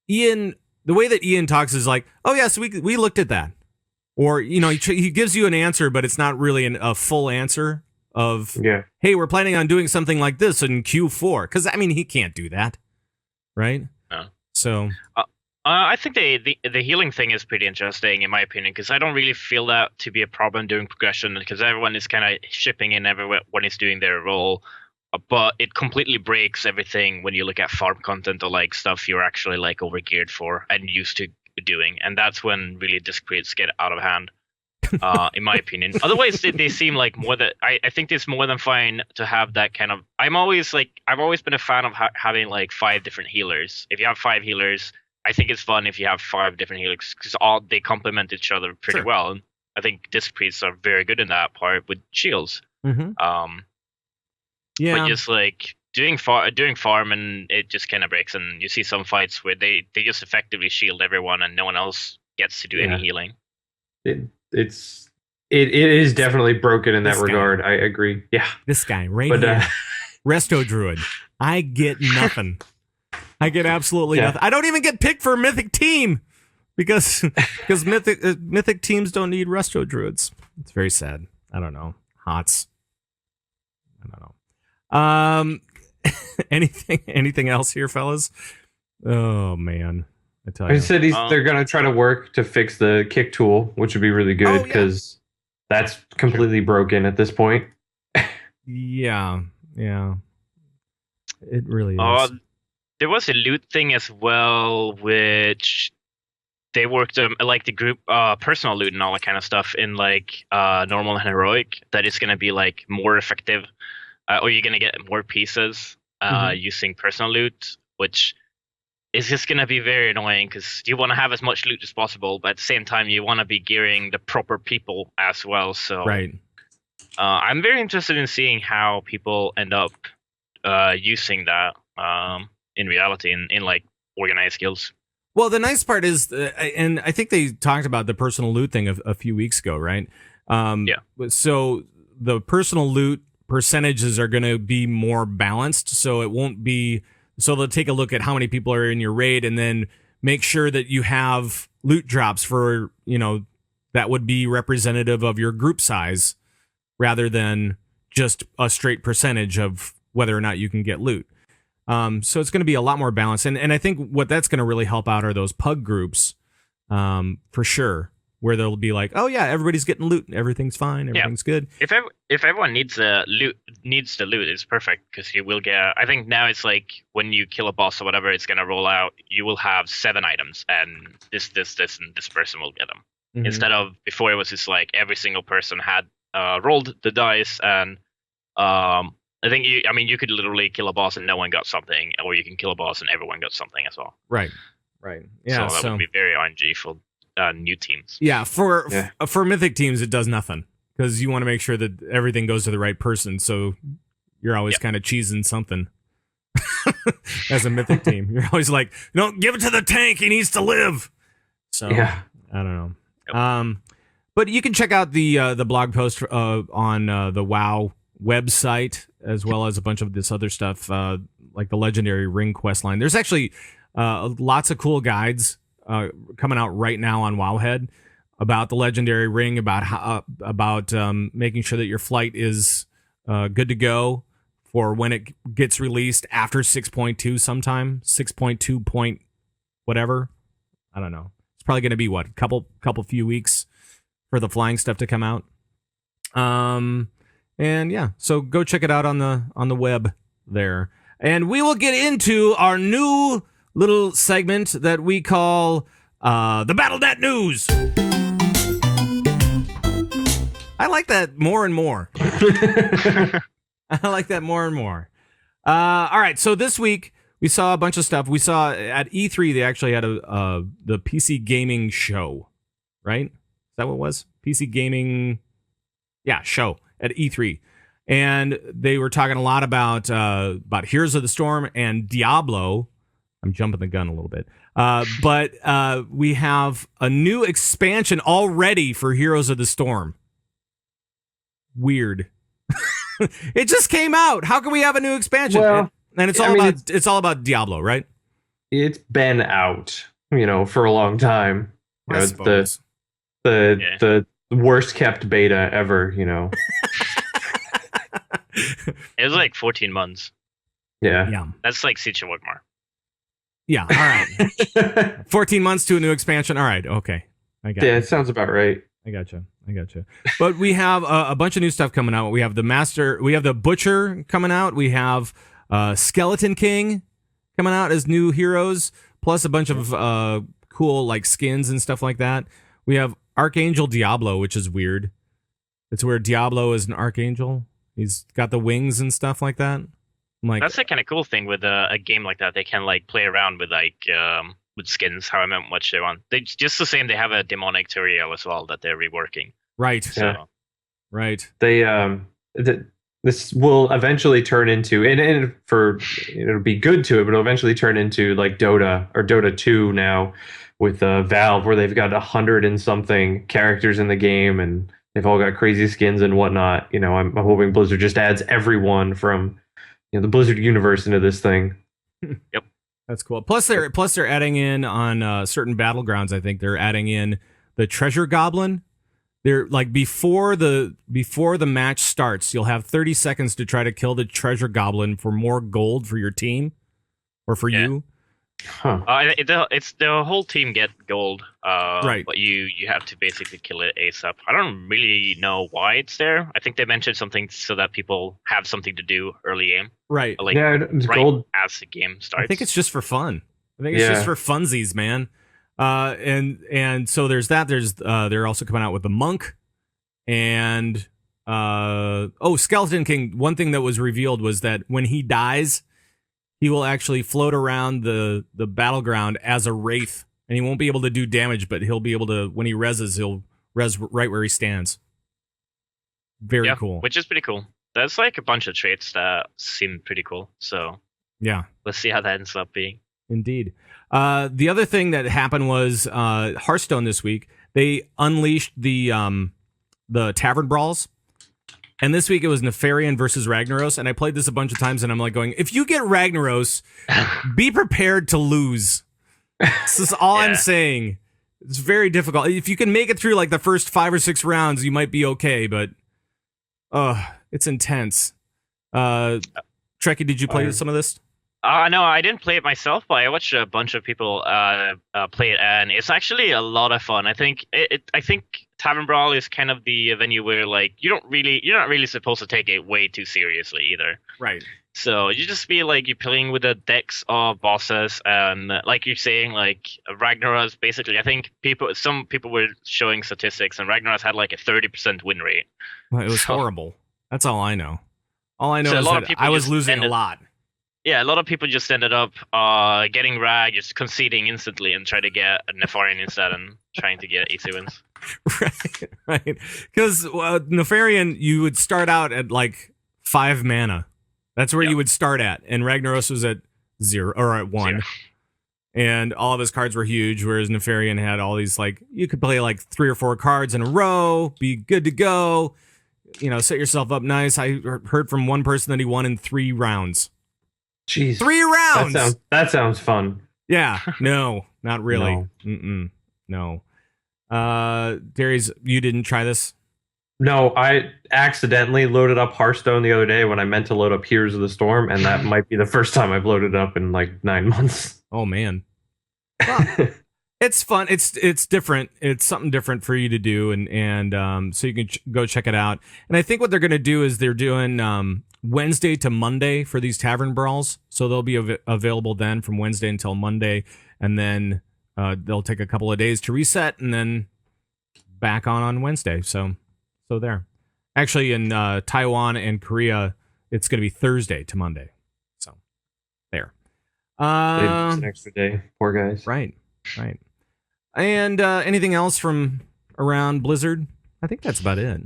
Ian. The way that Ian talks is like, oh yeah, so we looked at that, or you know, he gives you an answer, but it's not really a full answer of, hey, we're planning on doing something like this in Q4, because I mean, he can't do that, right? No. So I think the healing thing is pretty interesting, in my opinion, because I don't really feel that to be a problem during progression, because everyone is kind of shipping in, everyone is doing their role. But it completely breaks everything when you look at farm content, or like stuff you're actually like overgeared for and used to doing, and that's when really disc priests get out of hand, in my opinion. Otherwise, they seem like more that I think it's more than fine to have that kind of. I've always been a fan of having like 5 different healers. If you have 5 healers, I think it's fun if you have 5 different healers, because they complement each other pretty well. And I think disc priests are very good in that part with shields. Mm-hmm. Yeah. But just like doing farm, and it just kind of breaks, and you see some fights where they just effectively shield everyone and no one else gets to do any healing. It is definitely broken in that regard. I agree. Yeah. This guy right here, Resto Druid. I get nothing. I get absolutely nothing. I don't even get picked for a mythic team because mythic teams don't need Resto Druids. It's very sad. I don't know. Hots. I don't know. Anything else here, fellas? Oh man. I tell He you. said they're going to try to work to fix the kick tool, which would be really good because that's completely broken at this point. Yeah. It really is. There was a loot thing as well, which they worked like the group personal loot and all that kind of stuff in like normal and heroic. That is going to be like more effective, or you're going to get more pieces using personal loot, which is just going to be very annoying because you want to have as much loot as possible, but at the same time you want to be gearing the proper people as well. So right. I'm very interested in seeing how people end up using that in reality in like organized guilds. Well, the nice part is, and I think they talked about the personal loot thing a few weeks ago, right? So the personal loot percentages are going to be more balanced, so it won't be. So they'll take a look at how many people are in your raid, and then make sure that you have loot drops for that would be representative of your group size, rather than just a straight percentage of whether or not you can get loot. So it's going to be a lot more balanced. And I think what that's going to really help out are those pug groups, for sure, where they'll be like, oh, yeah, everybody's getting loot. Everything's fine. Everything's good. If everyone needs the loot, it's perfect because you will get. I think now it's like when you kill a boss or whatever, it's going to roll out. You will have 7 items, and this, and this person will get them. Mm-hmm. Instead of before, it was just like every single person had rolled the dice, and I think you could literally kill a boss and no one got something, or you can kill a boss and everyone got something as well. Right. Yeah. So that would be very RNG for new teams. Yeah. For mythic teams, it does nothing because you want to make sure that everything goes to the right person. So you're always kind of cheesing something as a mythic team. You're always like, give it to the tank. He needs to live. So I don't know. Yep. But you can check out the blog post on the WoW website, as well as a bunch of this other stuff, like the legendary ring quest line. There's actually lots of cool guides coming out right now on Wowhead about the legendary ring, about making sure that your flight is good to go for when it gets released after 6.2 sometime, 6.2 point whatever. I don't know. It's probably going to be a couple few weeks for the flying stuff to come out. And yeah, so go check it out on the web there. And we will get into our new little segment that we call the BattleNet News. I like that more and more. I like that more and more. All right, so this week we saw a bunch of stuff. We saw at E3 they actually had the PC gaming show, right? Is that what it was? PC gaming, show at E3, and they were talking a lot about Heroes of the Storm and Diablo. I'm jumping the gun a little bit, but we have a new expansion already for Heroes of the Storm. Weird. It just came out. How can we have a new expansion? Well, and it's all about Diablo, right? It's been out, for a long time. I suppose. The worst kept beta ever, It was like 14 months. Yeah. That's like Siege of Orgrimmar. Yeah, all right. 14 months to a new expansion. All right, okay. I got it. It sounds about right. I gotcha. But we have a bunch of new stuff coming out. We have the Butcher coming out. We have Skeleton King coming out as new heroes, plus a bunch of cool like skins and stuff like that. We have Archangel Diablo, which is weird. It's where Diablo is an archangel. He's got the wings and stuff like that. That's a kind of cool thing with a game like that. They can like play around with with skins, however much they want. They just the same. They have a demonic Turiel as well that they're reworking. Right. So. Right. They this will eventually turn into and it'll be good to it, but it'll eventually turn into like Dota or Dota 2 now with Valve, where they've got 100 and something characters in the game and they've all got crazy skins and whatnot. I'm hoping Blizzard just adds everyone from the Blizzard universe into this thing. Yep. That's cool. Plus they're adding in on certain battlegrounds. I think they're adding in the Treasure Goblin. They're like before the match starts, you'll have 30 seconds to try to kill the Treasure Goblin for more gold for your team or for you. Huh. It's the whole team get gold. Right. But you have to basically kill it ASAP. I don't really know why it's there. I think they mentioned something so that people have something to do early game. Right. Like Yeah, it's right gold. as the game starts. I think it's just for fun. I think it's just for funsies, man. And so there's that. They're also coming out with the monk, and Skeleton King. One thing that was revealed was that when he dies, he will actually float around the battleground as a wraith, and he won't be able to do damage, but he'll be able to, when he reses, he'll res right where he stands. Very cool. Which is pretty cool. There's like a bunch of traits that seem pretty cool. So yeah, let's see how that ends up being. Indeed. The other thing that happened was Hearthstone this week. They unleashed the Tavern Brawls. And this week it was Nefarian versus Ragnaros. And I played this a bunch of times and I'm like going, if you get Ragnaros, be prepared to lose. This is all I'm saying. It's very difficult. If you can make it through like the first 5 or 6 rounds, you might be okay. But it's intense. Trekkie, did you play some of this? No, I didn't play it myself, but I watched a bunch of people play it, and it's actually a lot of fun. I think I think Tavern Brawl is kind of the venue where like you're not really supposed to take it way too seriously either. Right. So you just feel like you're playing with a decks of bosses, and like you're saying, like Ragnaros. Basically, I think some people were showing statistics, and Ragnaros had like a 30% win rate. Well, it was horrible. That's all I know. All I know is that I was losing a lot. Yeah, a lot of people just ended up getting Rag, just conceding instantly and try to get a Nefarian instead and trying to get easy wins. Right. Because Nefarian, you would start out at like 5 mana. That's where you would start at. And Ragnaros was at 0 or at 1. 0. And all of his cards were huge, whereas Nefarian had all these, like, you could play like 3 or 4 cards in a row, be good to go, set yourself up nice. I heard from one person that he won in 3 rounds. Jeez. 3 rounds. That sounds fun. Yeah. No, not really. No. Darius, you didn't try this? No, I accidentally loaded up Hearthstone the other day when I meant to load up Heroes of the Storm, and that might be the first time I've loaded up in like 9 months. Oh man. Well, it's fun. It's different. It's something different for you to do, and so you can go check it out. And I think what they're going to do is they're doing Wednesday to Monday for these Tavern Brawls, so they'll be available then from Wednesday until Monday, and then they'll take a couple of days to reset, and then back on Wednesday. So there. Actually, in Taiwan and Korea, it's going to be Thursday to Monday. So there. It's an extra day. Poor guys. Right. And anything else from around Blizzard? I think that's about it.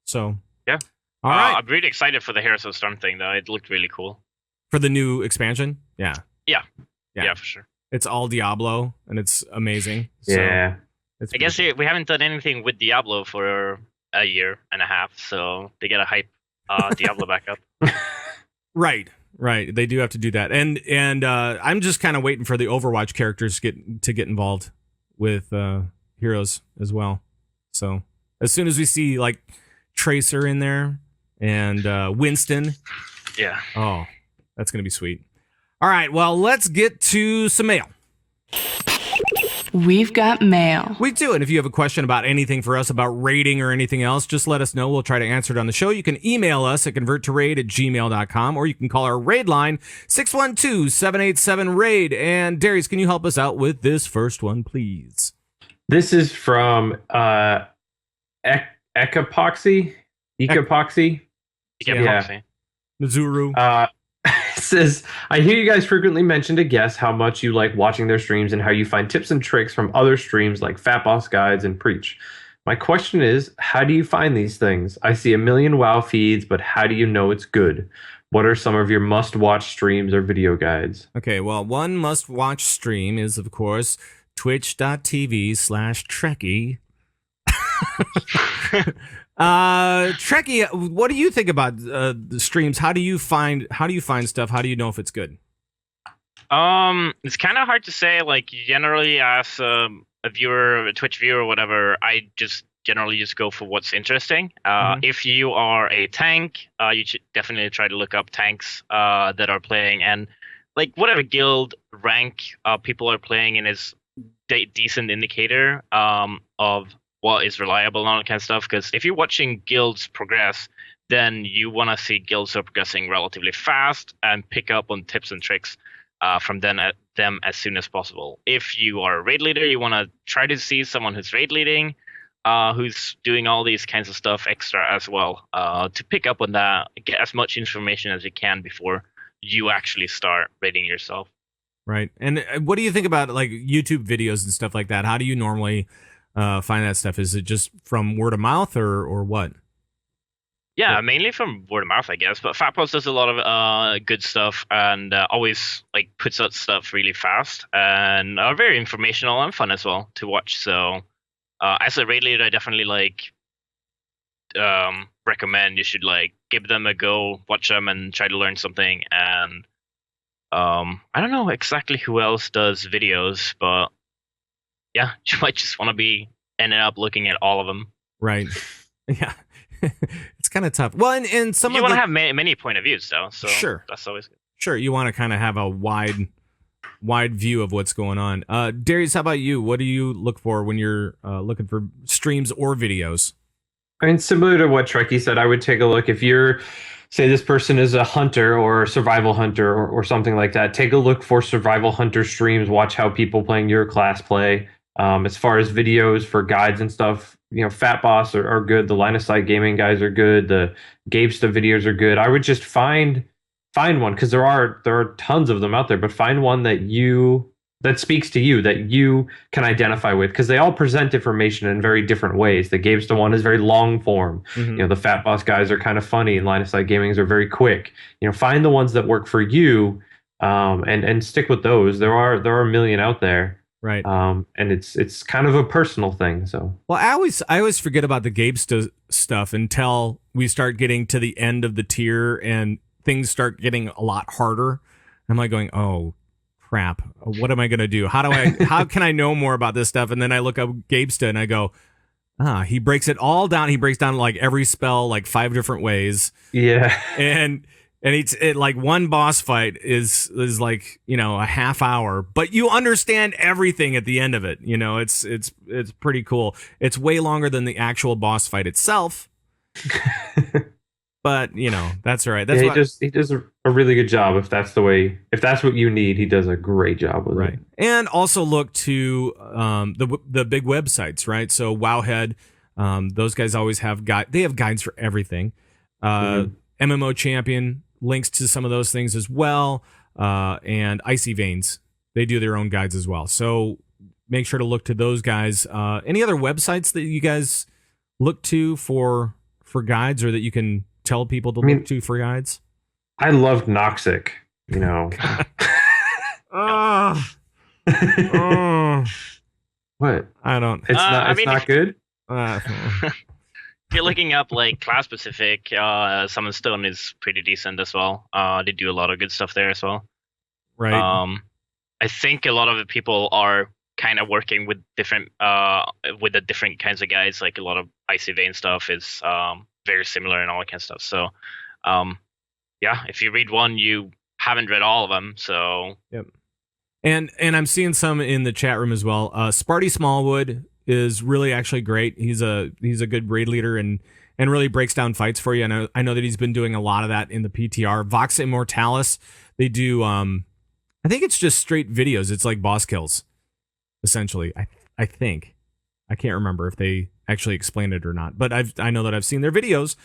So yeah. All right. I'm really excited for the Heroes of the Storm thing, though. It looked really cool. For the new expansion? Yeah, for sure. It's all Diablo, and it's amazing. Yeah. So I guess we haven't done anything with Diablo for a year and a half, so they gotta hype Diablo back up. Right. They do have to do that, and I'm just kind of waiting for the Overwatch characters to get involved with Heroes as well. So as soon as we see like Tracer in there and Winston, oh, that's gonna be sweet. All right, well, let's get to some mail. We've got mail. We do, and if you have a question about anything for us, about raiding or anything else, just let us know. We'll try to answer it on the show. You can email us at converttoraid@gmail.com, or you can call our raid line, 612-787-RAID. And Darius, can you help us out with this first one, please? This is from Ecopoxy? Yeah. Mizuru. It says, I hear you guys frequently mention to guests how much you like watching their streams and how you find tips and tricks from other streams like Fat Boss Guides and Preach. My question is, how do you find these things? I see a million WoW feeds, but how do you know it's good? What are some of your must-watch streams or video guides? Okay, well, one must-watch stream is, of course, twitch.tv/Treckie. Trekkie, what do you think about the streams? How do you find stuff? How do you know if it's good? It's kind of hard to say. Like generally, as a viewer, a Twitch viewer, or whatever, I just generally just go for what's interesting. If you are a tank, you should definitely try to look up tanks that are playing. And like whatever guild rank people are playing in is decent indicator of what is reliable and all that kind of stuff. Because if you're watching guilds progress, then you want to see guilds are progressing relatively fast and pick up on tips and tricks from them as soon as possible. If you are a raid leader, you want to try to see someone who's raid leading, who's doing all these kinds of stuff extra as well, to pick up on that, get as much information as you can before you actually start raiding yourself. Right. And what do you think about like YouTube videos and stuff like that? How do you normally find that stuff? Is it just from word of mouth or what? Yeah, mainly from word of mouth, I guess. But Fatpost does a lot of good stuff and always like puts out stuff really fast and are very informational and fun as well to watch. So as a raid leader, I definitely recommend you should like give them a go, watch them, and try to learn something. And I don't know exactly who else does videos, but yeah, you might just want to be ending up looking at all of them. Right. Yeah. It's kind of tough. Well, and some you of want to have many point of views, though. So sure, that's always good. Sure, you want to kind of have a wide view of what's going on. Darius, how about you? What do you look for when you're looking for streams or videos? I mean, similar to what Treckie said, I would take a look. If you're, say, this person is a hunter or a survival hunter or something like that, take a look for survival hunter streams. Watch how people playing your class play. As far as videos for guides and stuff, Fat Boss are good. The Line of Sight Gaming guys are good. The Gapesta videos are good. I would just find one, because there are tons of them out there, but find one that speaks to you, that you can identify with, because they all present information in very different ways. The Gapesta one is very long form. Mm-hmm. The Fat Boss guys are kind of funny, and Line of Sight Gamings are very quick. Find the ones that work for you, and stick with those. There are a million out there. Right. And it's kind of a personal thing. So, well, I always forget about the Gapesta stuff until we start getting to the end of the tier and things start getting a lot harder. I'm like going, oh crap, what am I gonna do? How can I know more about this stuff? And then I look up Gapesta and I go, he breaks it all down. He breaks down like every spell like 5 different ways. Yeah. And it like one boss fight is like, a half hour, but you understand everything at the end of it. It's pretty cool. It's way longer than the actual boss fight itself. But that's all right. That's he does a really good job. If that's what you need, he does a great job with it. And also look to the big websites, right? So Wowhead, those guys always have they have guides for everything. MMO Champion links to some of those things as well, and Icy Veins, they do their own guides as well. So make sure to look to those guys. Any other websites that you guys look to for guides, or that you can tell people to look to for guides? I loved Noxic. What? I don't. It's not. It's not good. If you're looking up like class specific, Summon Stone is pretty decent as well. They do a lot of good stuff there as well. Right. I think a lot of the people are kind of working with the different kinds of guides. Like a lot of Icy Vein stuff is very similar and all that kind of stuff. So, yeah, if you read one, you haven't read all of them. So, yep. And I'm seeing some in the chat room as well. Sparty Smallwood is really actually great. He's a good raid leader and really breaks down fights for you. And I know that he's been doing a lot of that in the PTR. Vox Immortalis, they do I think it's just straight videos. It's like boss kills, essentially. I think. I can't remember if they actually explained it or not, but I know that I've seen their videos.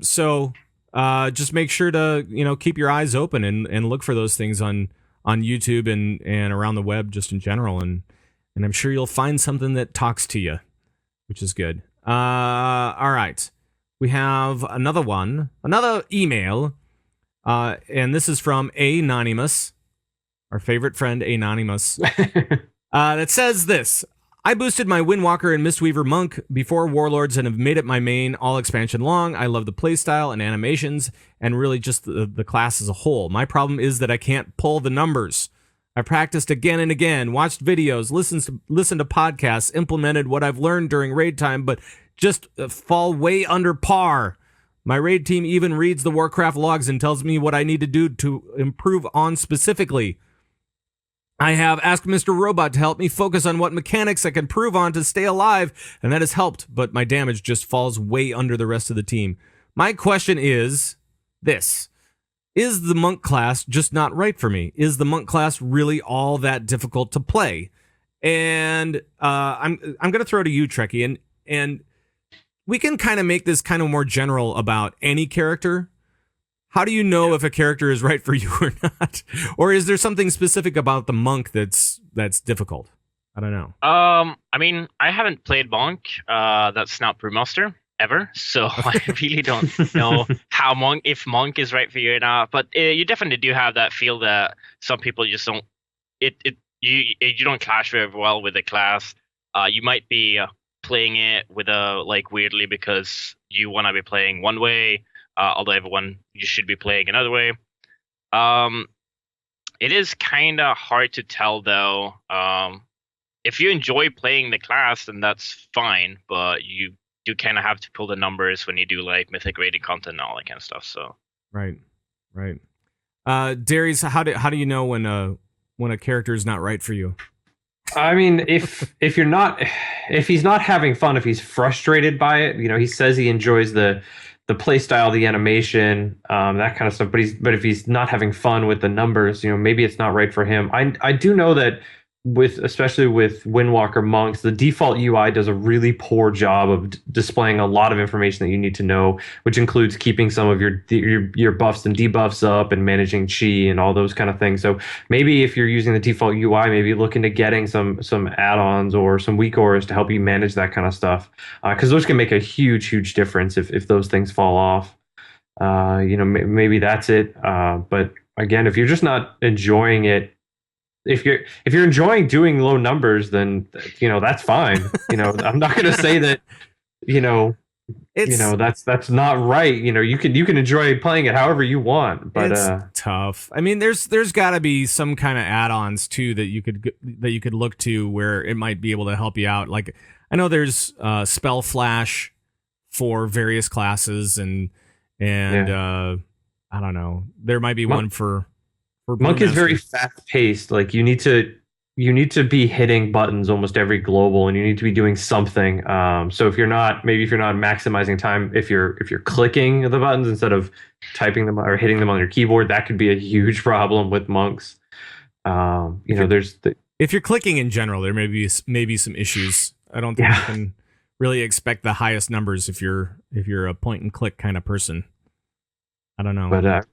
So just make sure to keep your eyes open and look for those things on YouTube and around the web just in general, and I'm sure you'll find something that talks to you, which is good. All right. We have another email, and this is from Anonymous, our favorite friend Anonymous, that says this: I boosted my Windwalker and Mistweaver Monk before Warlords and have made it my main all expansion long. I love the playstyle and animations and really just the class as a whole. My problem is that I can't pull the numbers. I practiced again and again, watched videos, listened to podcasts, implemented what I've learned during raid time, but just fall way under par. My raid team even reads the Warcraft logs and tells me what I need to do to improve on specifically. I have asked Mr. Robot to help me focus on what mechanics I can improve on to stay alive, and that has helped, but my damage just falls way under the rest of the team. My question is this. Is the monk class just not right for me? Is the monk class really all that difficult to play? And I'm going to throw to you, Treckie, and we can kind of make this kind of more general about any character. How do you know if a character is right for you or not? Or is there something specific about the monk that's difficult? I don't know. I mean, I haven't played monk. That's not brewmaster ever, so I really don't know if monk is right for you or not. But you definitely do have that feel that some people just don't. You don't clash very well with the class. You might be playing it with weirdly because you want to be playing one way, although everyone you should be playing another way. It is kind of hard to tell though. If you enjoy playing the class, then that's fine, but you do kind of have to pull the numbers when you do like mythic rated content and all that kind of stuff. So right. Darius, how do you know when a character is not right for you? I mean, if he's not having fun, if he's frustrated by it, he says he enjoys the play style, the animation, that kind of stuff. But if he's not having fun with the numbers, maybe it's not right for him. I do know that especially with Windwalker monks, the default UI does a really poor job of displaying a lot of information that you need to know, which includes keeping some of your buffs and debuffs up and managing chi and all those kind of things. So maybe if you're using the default UI, maybe look into getting some add-ons or some weak auras to help you manage that kind of stuff, because those can make a huge difference if those things fall off. Maybe that's it. But again, if you're just not enjoying it, if you're enjoying doing low numbers, then that's fine. I'm not going to say that that's not right. You can enjoy playing it however you want, but it's tough. I mean, there's got to be some kind of add-ons too that you could look to where it might be able to help you out. Like I know there's spell flash for various classes and I don't know. There might be one for monk is very fast paced. Like you need to be hitting buttons almost every global, and you need to be doing something. So if you're not maximizing time, if you're clicking the buttons instead of typing them or hitting them on your keyboard, that could be a huge problem with monks. If you're clicking in general, there may be some issues. I don't think you can really expect the highest numbers if you're a point and click kind of person. I don't know, but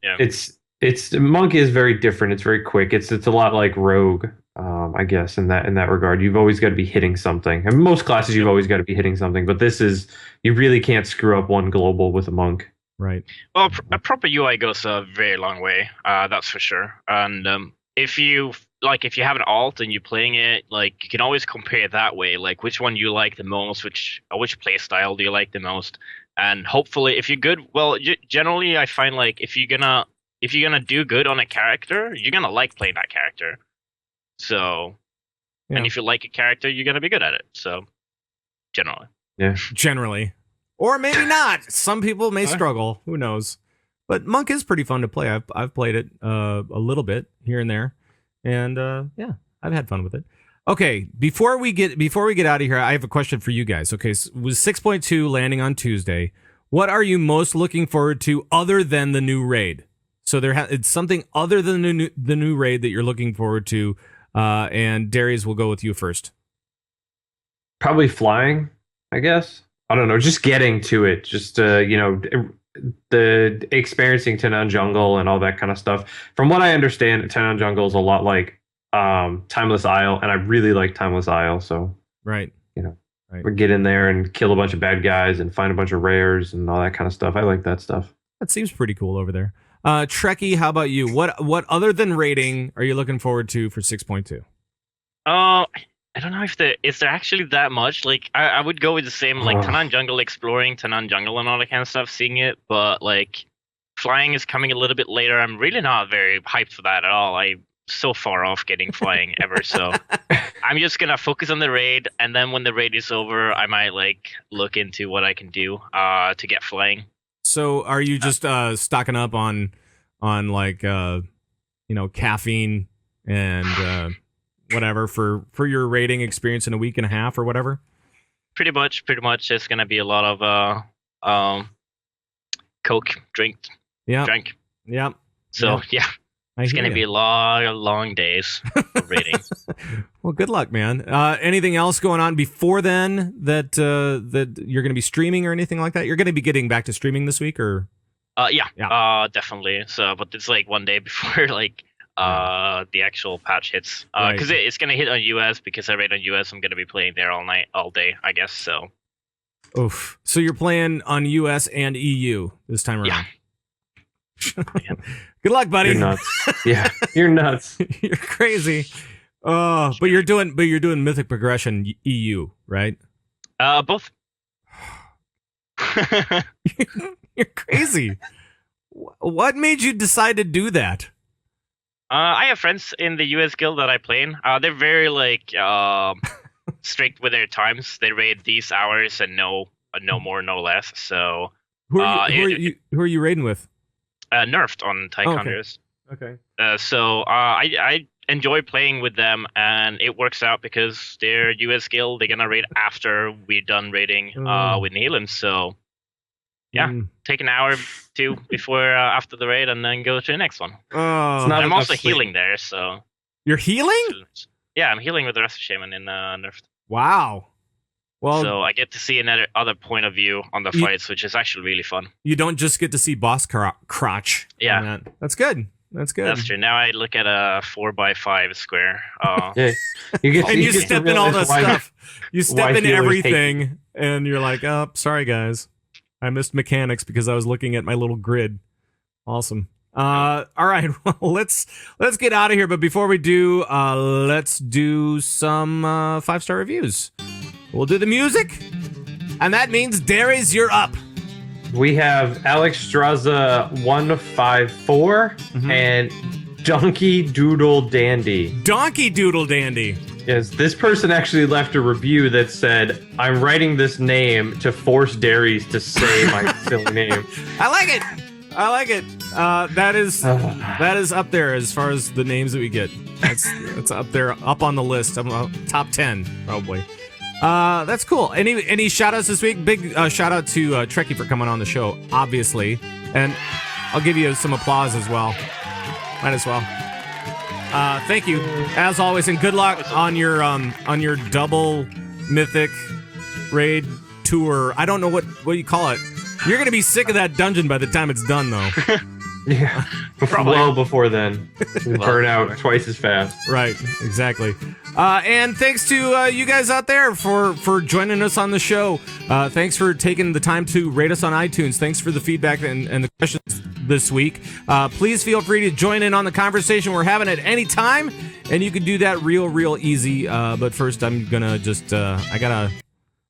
It's monk is very different. It's very quick. It's a lot like rogue, I guess in that regard. You've always got to be hitting something. And most classes you've always got to be hitting something. But this is you really can't screw up one global with a monk. Right. Well, a proper UI goes a very long way. That's for sure. And if you have an alt and you're playing it, like you can always compare it that way. Like which one you like the most, which play style do you like the most, and hopefully if you're good. Well, generally I find like if you're gonna do good on a character, you're gonna like playing that character. So, and if you like a character, you're gonna be good at it. So, generally, or maybe not. Some people may struggle. Who knows? But monk is pretty fun to play. I've played it a little bit here and there, and I've had fun with it. Okay, before we get out of here, I have a question for you guys. Okay, so with 6.2 landing on Tuesday, what are you most looking forward to other than the new raid? So it's something other than the new raid that you're looking forward to, and Darius, will go with you first. Probably flying, I guess. I don't know, just getting to it, just the experiencing Tanaan Jungle and all that kind of stuff. From what I understand, Tanaan Jungle is a lot like Timeless Isle, and I really like Timeless Isle. So right. We get in there and kill a bunch of bad guys and find a bunch of rares and all that kind of stuff. I like that stuff. That seems pretty cool over there. Trekkie, how about you? What other than rating are you looking forward to for 6.2? I don't know if is there actually that much. Like I would go with the same like Tanaan Jungle, exploring Tanaan Jungle and all that kind of stuff, seeing it. But like flying is coming a little bit later. I'm really not very hyped for that at all. I'm so far off getting flying ever. So I'm just gonna focus on the raid, and then when the raid is over, I might like look into what I can do to get flying. So are you just stocking up on like caffeine and whatever for your raiding experience in a week and a half or whatever? Pretty much. It's gonna be a lot of Coke drink. Yeah. Yep. So yeah. It's going to be long days of raiding. Well, good luck, man. Anything else going on before then that you're going to be streaming or anything like that? You're going to be getting back to streaming this week, or? Yeah. Definitely. So, but it's like one day before the actual patch hits. Because it's going to hit on US, because I raid on US. I'm going to be playing there all day, I guess. So. Oof. So you're playing on US and EU this time around. Yeah. Good luck, buddy. You're nuts. Yeah, you're nuts. You're crazy. Oh, but you're doing Mythic Progression EU, right? Both. You're crazy. What made you decide to do that? I have friends in the US guild that I play in. They're very strict with their times. They raid these hours and no more, no less. So who are you raiding with? Nerfed on Tycooners. Okay. So I enjoy playing with them, and it works out because they're US guild. They're gonna raid after we're done raiding with Neelan. So yeah, take an hour or two before after the raid, and then go to the next one. I'm also healing there, so you're healing? Yeah, I'm healing with the rest of Shaman in Nerfed. Wow. Well, so I get to see other point of view on the fights, which is actually really fun. You don't just get to see boss crotch. Yeah. That's good. That's true. Now I look at a 4x5 square. Yeah. You step in all the stuff. You step in everything, and you're like, oh, sorry, guys. I missed mechanics because I was looking at my little grid. Awesome. All right, well, let's get out of here. But before we do, let's do some 5-star reviews. We'll do the music, and that means Darius, you're up. We have Alex Straza 154 and Donkey Doodle Dandy. Donkey Doodle Dandy. Yes, this person actually left a review that said, "I'm writing this name to force Darius to say my silly name." I like it. That is up there as far as the names that we get. It's up there, up on the list. I'm top 10 probably. That's cool. Any shout outs this week? Big shout out to Treckie for coming on the show, obviously. And I'll give you some applause as well. Might as well. Thank you, as always, and good luck on your double mythic raid tour. I don't know what you call it. You're gonna be sick of that dungeon by the time it's done, though. Yeah, well before then. We burn out twice as fast. Right, exactly. And thanks to you guys out there for joining us on the show. Thanks for taking the time to rate us on iTunes. Thanks for the feedback and the questions this week. Please feel free to join in on the conversation we're having at any time, and you can do that real easy. But first, I'm gonna I gotta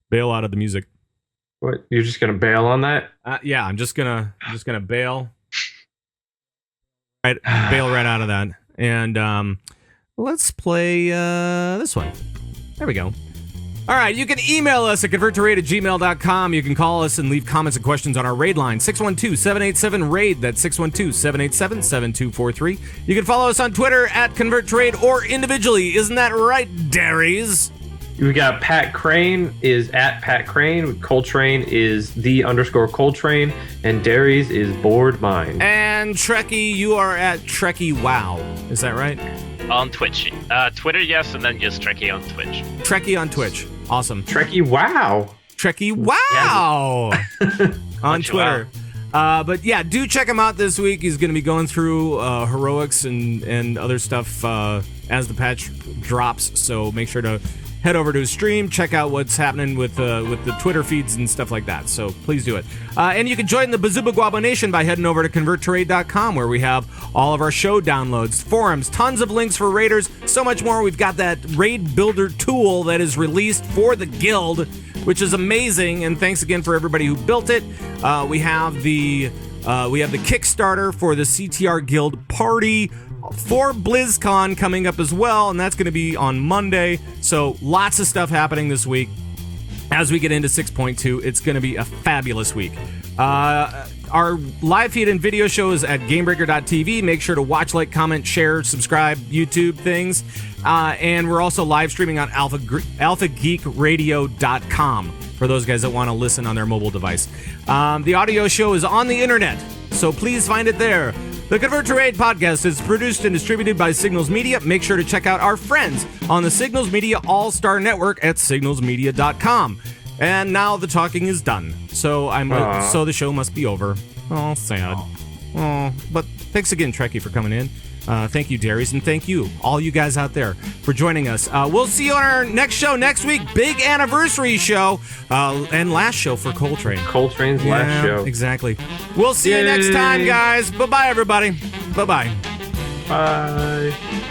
bail out of the music. What? You're just gonna bail on that? Yeah, I'm just gonna bail. Right, bail right out of that. And let's play this one. There we go. All right, you can email us at converttoraid@gmail.com. You can call us and leave comments and questions on our raid line, 612-787-RAID. That's 612-787-7243. You can follow us on Twitter at converttoraid or individually. Isn't that right, Darius? We got Pat Crane is at Pat Crane. Coltrane is _Coltrane. And Darius is Bored Mind. And Treckie, you are at Treckie Wow. Is that right? On Twitch. Twitter, yes, and then just Treckie on Twitch. Treckie on Twitch. Awesome. Treckie Wow. Treckie Wow. On Twitter. But yeah, do check him out this week. He's going to be going through heroics and other stuff as the patch drops. So make sure to head over to his stream, check out what's happening with the Twitter feeds and stuff like that. So please do it. And you can join the Bazooba Guabo Nation by heading over to converttoraid.com, where we have all of our show downloads, forums, tons of links for raiders, so much more. We've got that raid builder tool that is released for the guild, which is amazing. And thanks again for everybody who built it. We have the Kickstarter for the CTR Guild Party for BlizzCon coming up as well, and that's going to be on Monday. So lots of stuff happening this week. As we get into 6.2, it's going to be a fabulous week. Our live feed and video show is at GameBreaker.tv. Make sure to watch, like, comment, share, subscribe, YouTube things. And we're also live streaming on AlphaGeekRadio.com for those guys that want to listen on their mobile device. The audio show is on the internet, so please find it there. The Convert to Raid podcast is produced and distributed by Signals Media. Make sure to check out our friends on the Signals Media All-Star Network at signalsmedia.com. And now the talking is done, so so the show must be over. Oh, sad. Oh, but thanks again, Treckie, for coming in. Thank you, Darius, and thank you, all you guys out there, for joining us. We'll see you on our next show next week. Big anniversary show, and last show for Coltrane. Coltrane's last show. Exactly. We'll see you next time, guys. Bye-bye, everybody. Bye-bye. Bye.